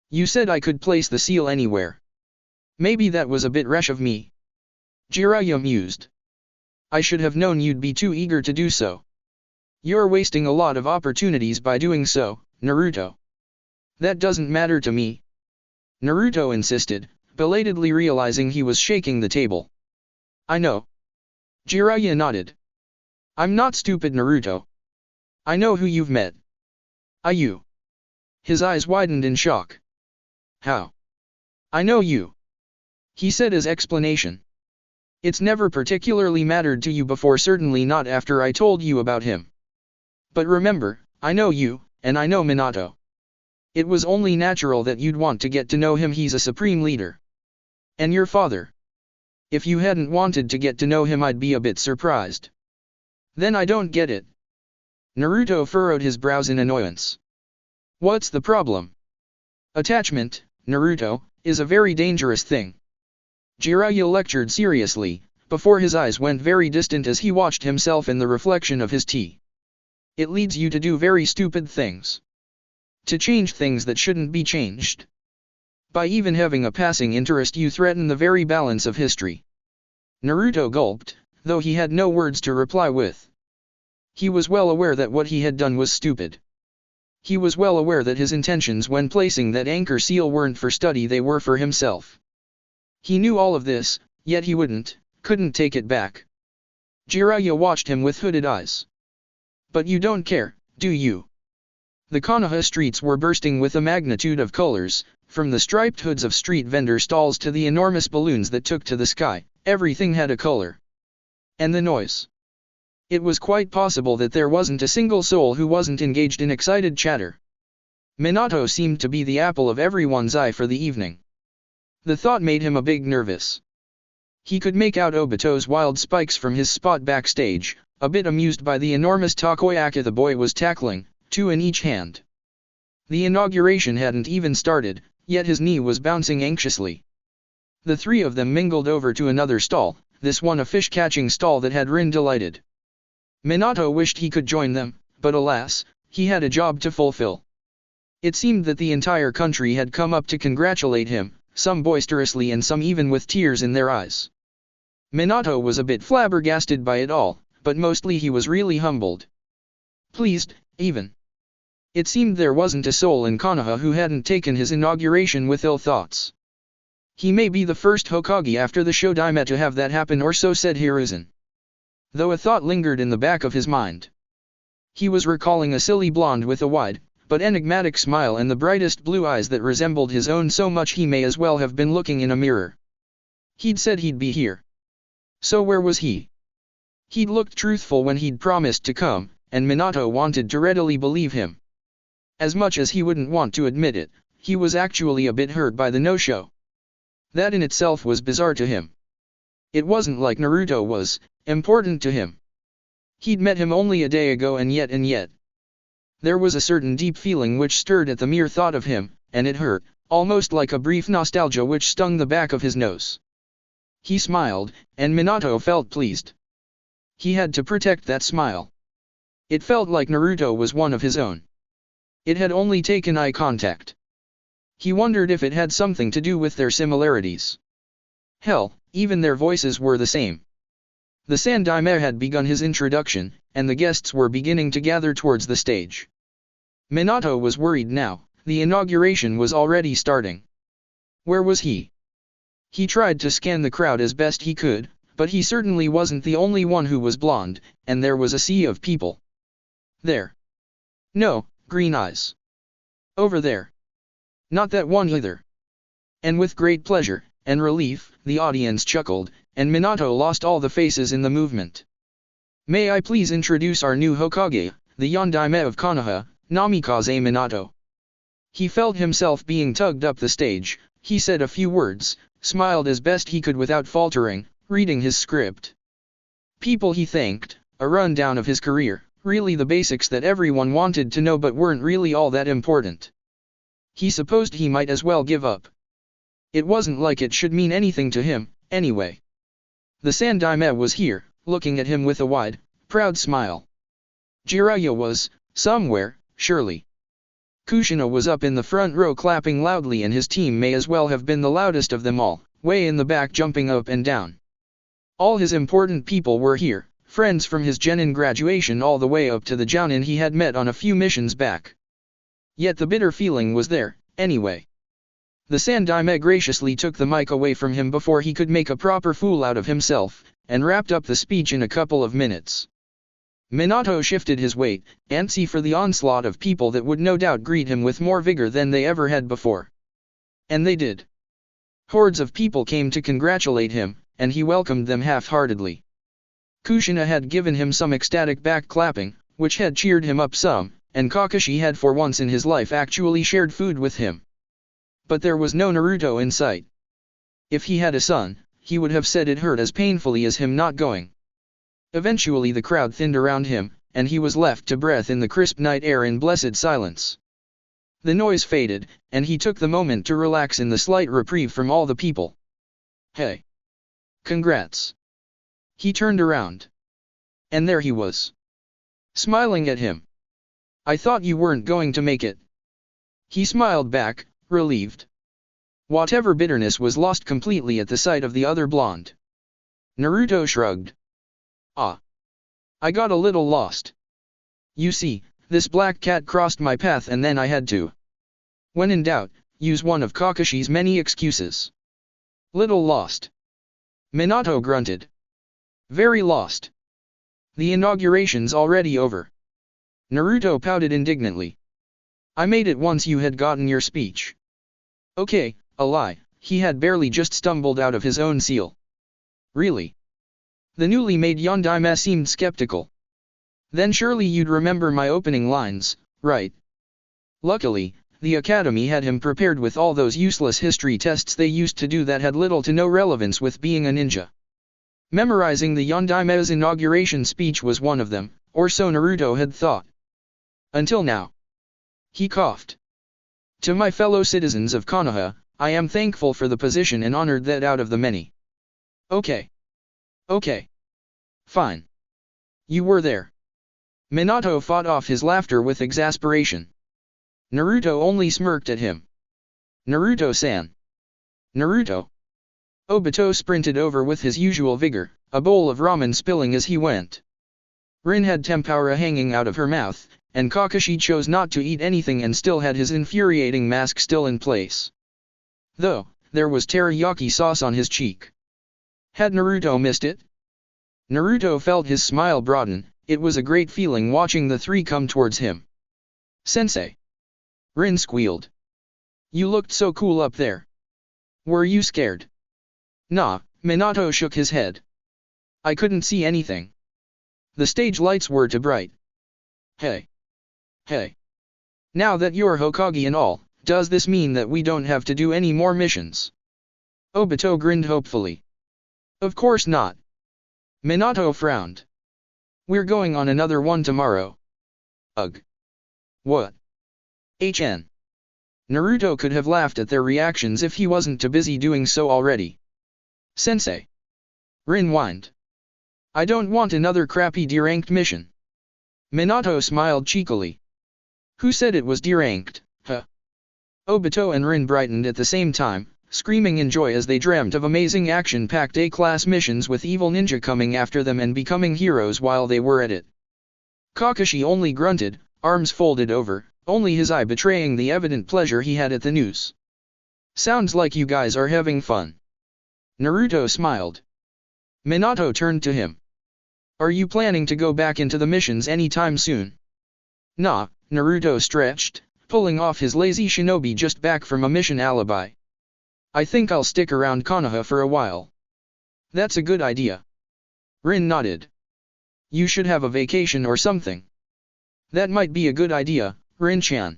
You said I could place the seal anywhere. Maybe that was a bit rash of me. Jiraiya mused. I should have known you'd be too eager to do so. You're wasting a lot of opportunities by doing so, Naruto. That doesn't matter to me. Naruto insisted, belatedly realizing he was shaking the table. I know. Jiraiya nodded. I'm not stupid, Naruto. I know who you've met. You. His eyes widened in shock. How? I know you. He said as explanation. It's never particularly mattered to you before, certainly not after I told you about him. But remember, I know you, and I know Minato. It was only natural that you'd want to get to know him. He's a supreme leader. And your father. If you hadn't wanted to get to know him, I'd be a bit surprised. Then I don't get it. Naruto furrowed his brows in annoyance. What's the problem? Attachment, Naruto, is a very dangerous thing. Jiraiya lectured seriously, before his eyes went very distant as he watched himself in the reflection of his tea. It leads you to do very stupid things. To change things that shouldn't be changed. By even having a passing interest, you threaten the very balance of history. Naruto gulped, though he had no words to reply with. He was well aware that what he had done was stupid. He was well aware that his intentions when placing that anchor seal weren't for study, they were for himself. He knew all of this, yet he couldn't take it back. Jiraiya watched him with hooded eyes. But you don't care, do you? The Konoha streets were bursting with a magnitude of colors, from the striped hoods of street vendor stalls to the enormous balloons that took to the sky, everything had a color. And the noise. It was quite possible that there wasn't a single soul who wasn't engaged in excited chatter. Minato seemed to be the apple of everyone's eye for the evening. The thought made him a bit nervous. He could make out Obito's wild spikes from his spot backstage, a bit amused by the enormous takoyaki the boy was tackling, 2 in each hand. The inauguration hadn't even started, yet his knee was bouncing anxiously. The 3 of them mingled over to another stall, this one a fish-catching stall that had Rin delighted. Minato wished he could join them, but alas, he had a job to fulfill. It seemed that the entire country had come up to congratulate him, some boisterously and some even with tears in their eyes. Minato was a bit flabbergasted by it all, but mostly he was really humbled. Pleased, even. It seemed there wasn't a soul in Konoha who hadn't taken his inauguration with ill thoughts. He may be the first Hokage after the Shodime to have that happen, or so said Hiruzen. Though a thought lingered in the back of his mind. He was recalling a silly blonde with a wide, but enigmatic smile and the brightest blue eyes that resembled his own so much he may as well have been looking in a mirror. He'd said he'd be here. So where was he? He'd looked truthful when he'd promised to come, and Minato wanted to readily believe him. As much as he wouldn't want to admit it, he was actually a bit hurt by the no-show. That in itself was bizarre to him. It wasn't like Naruto was important to him. He'd met him only a day ago and yet. There was a certain deep feeling which stirred at the mere thought of him, and it hurt, almost like a brief nostalgia which stung the back of his nose. He smiled, and Minato felt pleased. He had to protect that smile. It felt like Naruto was one of his own. It had only taken eye contact. He wondered if it had something to do with their similarities. Hell, even their voices were the same. The Sandaime had begun his introduction, and the guests were beginning to gather towards the stage. Minato was worried now, the inauguration was already starting. Where was he? He tried to scan the crowd as best he could, but he certainly wasn't the only one who was blonde, and there was a sea of people. There. No, green eyes. Over there. Not that one either. And with great pleasure and relief, the audience chuckled, and Minato lost all the faces in the movement. May I please introduce our new Hokage, the Yondaime of Konoha, Namikaze Minato. He felt himself being tugged up the stage. He said a few words, smiled as best he could without faltering, reading his script. People he thanked, a rundown of his career, really the basics that everyone wanted to know but weren't really all that important. He supposed he might as well give up. It wasn't like it should mean anything to him, anyway. The Sandaime was here, looking at him with a wide, proud smile. Jiraiya was, somewhere, surely. Kushina was up in the front row clapping loudly, and his team may as well have been the loudest of them all, way in the back jumping up and down. All his important people were here, friends from his genin graduation all the way up to the jounin he had met on a few missions back. Yet the bitter feeling was there, anyway. The Sandaime graciously took the mic away from him before he could make a proper fool out of himself, and wrapped up the speech in a couple of minutes. Minato shifted his weight, antsy for the onslaught of people that would no doubt greet him with more vigor than they ever had before. And they did. Hordes of people came to congratulate him, and he welcomed them half-heartedly. Kushina had given him some ecstatic back-clapping, which had cheered him up some, and Kakashi had for once in his life actually shared food with him. But there was no Naruto in sight. If he had a son, he would have said it hurt as painfully as him not going. Eventually the crowd thinned around him, and he was left to breath in the crisp night air in blessed silence. The noise faded, and he took the moment to relax in the slight reprieve from all the people. Hey! Congrats! He turned around. And there he was. Smiling at him. I thought you weren't going to make it. He smiled back, relieved. Whatever bitterness was lost completely at the sight of the other blonde. Naruto shrugged. Ah. I got a little lost. You see, this black cat crossed my path and then I had to. When in doubt, use one of Kakashi's many excuses. Little lost. Minato grunted. Very lost. The inauguration's already over. Naruto pouted indignantly. I made it once you had gotten your speech. Okay, a lie, he had barely just stumbled out of his own seal. Really? The newly made Yondaime seemed skeptical. Then surely you'd remember my opening lines, right? Luckily, the academy had him prepared with all those useless history tests they used to do that had little to no relevance with being a ninja. Memorizing the Yondaime's inauguration speech was one of them, or so Naruto had thought. Until now. He coughed. To my fellow citizens of Konoha, I am thankful for the position and honored that out of the many. Okay. Okay. Fine. You were there. Minato fought off his laughter with exasperation. Naruto only smirked at him. Naruto-san. Naruto. Obito sprinted over with his usual vigor, a bowl of ramen spilling as he went. Rin had tempura hanging out of her mouth, and Kakashi chose not to eat anything and still had his infuriating mask still in place. Though, there was teriyaki sauce on his cheek. Had Naruto missed it? Naruto felt his smile broaden. It was a great feeling watching the three come towards him. Sensei. Rin squealed. You looked so cool up there. Were you scared? Nah, Minato shook his head. I couldn't see anything. The stage lights were too bright. Hey. Hey. Now that you're Hokage and all, does this mean that we don't have to do any more missions? Obito grinned hopefully. Of course not. Minato frowned. We're going on another one tomorrow. Ugh. What? HN. Naruto could have laughed at their reactions if he wasn't too busy doing so already. Sensei. Rin whined. I don't want another crappy deranked mission. Minato smiled cheekily. Who said it was deranked, huh? Obito and Rin brightened at the same time, screaming in joy as they dreamt of amazing action-packed A-class missions with evil ninja coming after them and becoming heroes while they were at it. Kakashi only grunted, arms folded over, only his eye betraying the evident pleasure he had at the news. Sounds like you guys are having fun. Naruto smiled. Minato turned to him. Are you planning to go back into the missions anytime soon? Nah, Naruto stretched, pulling off his lazy shinobi just back from a mission alibi. I think I'll stick around Konoha for a while. That's a good idea. Rin nodded. You should have a vacation or something. That might be a good idea, Rin-chan.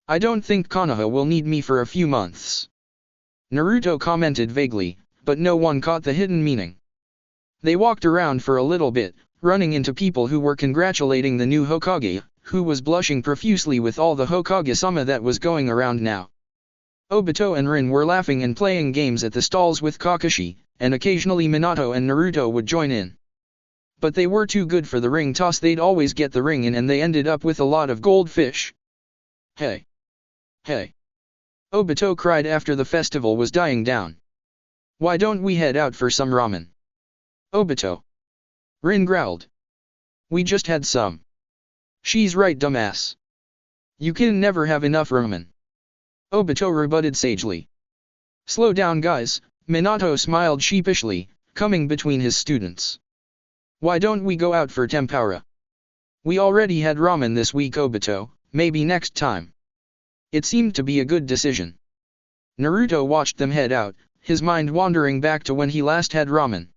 I don't think Konoha will need me for a few months. Naruto commented vaguely, but no one caught the hidden meaning. They walked around for a little bit, running into people who were congratulating the new Hokage, who was blushing profusely with all the Hokage-sama that was going around now. Obito and Rin were laughing and playing games at the stalls with Kakashi, and occasionally Minato and Naruto would join in. But they were too good for the ring toss. They'd always get the ring in and they ended up with a lot of goldfish. Hey! Hey! Obito cried after the festival was dying down. Why don't we head out for some ramen? Obito. Rin growled. We just had some. She's right, dumbass. You can never have enough ramen. Obito rebutted sagely. Slow down, guys, Minato smiled sheepishly, coming between his students. Why don't we go out for tempura? We already had ramen this week, Obito, maybe next time. It seemed to be a good decision. Naruto watched them head out, his mind wandering back to when he last had ramen.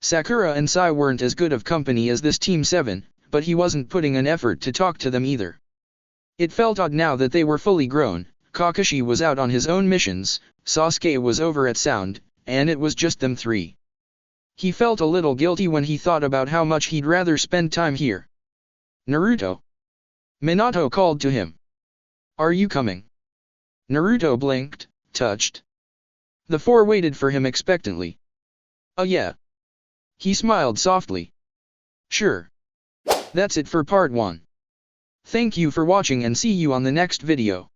Sakura and Sai weren't as good of company as this Team 7, but he wasn't putting an effort to talk to them either. It felt odd now that they were fully grown. Kakashi was out on his own missions, Sasuke was over at Sound, and it was just them three. He felt a little guilty when he thought about how much he'd rather spend time here. Naruto. Minato called to him. Are you coming? Naruto blinked, touched. The four waited for him expectantly. Oh yeah. He smiled softly. Sure. That's it for part 1. Thank you for watching and see you on the next video.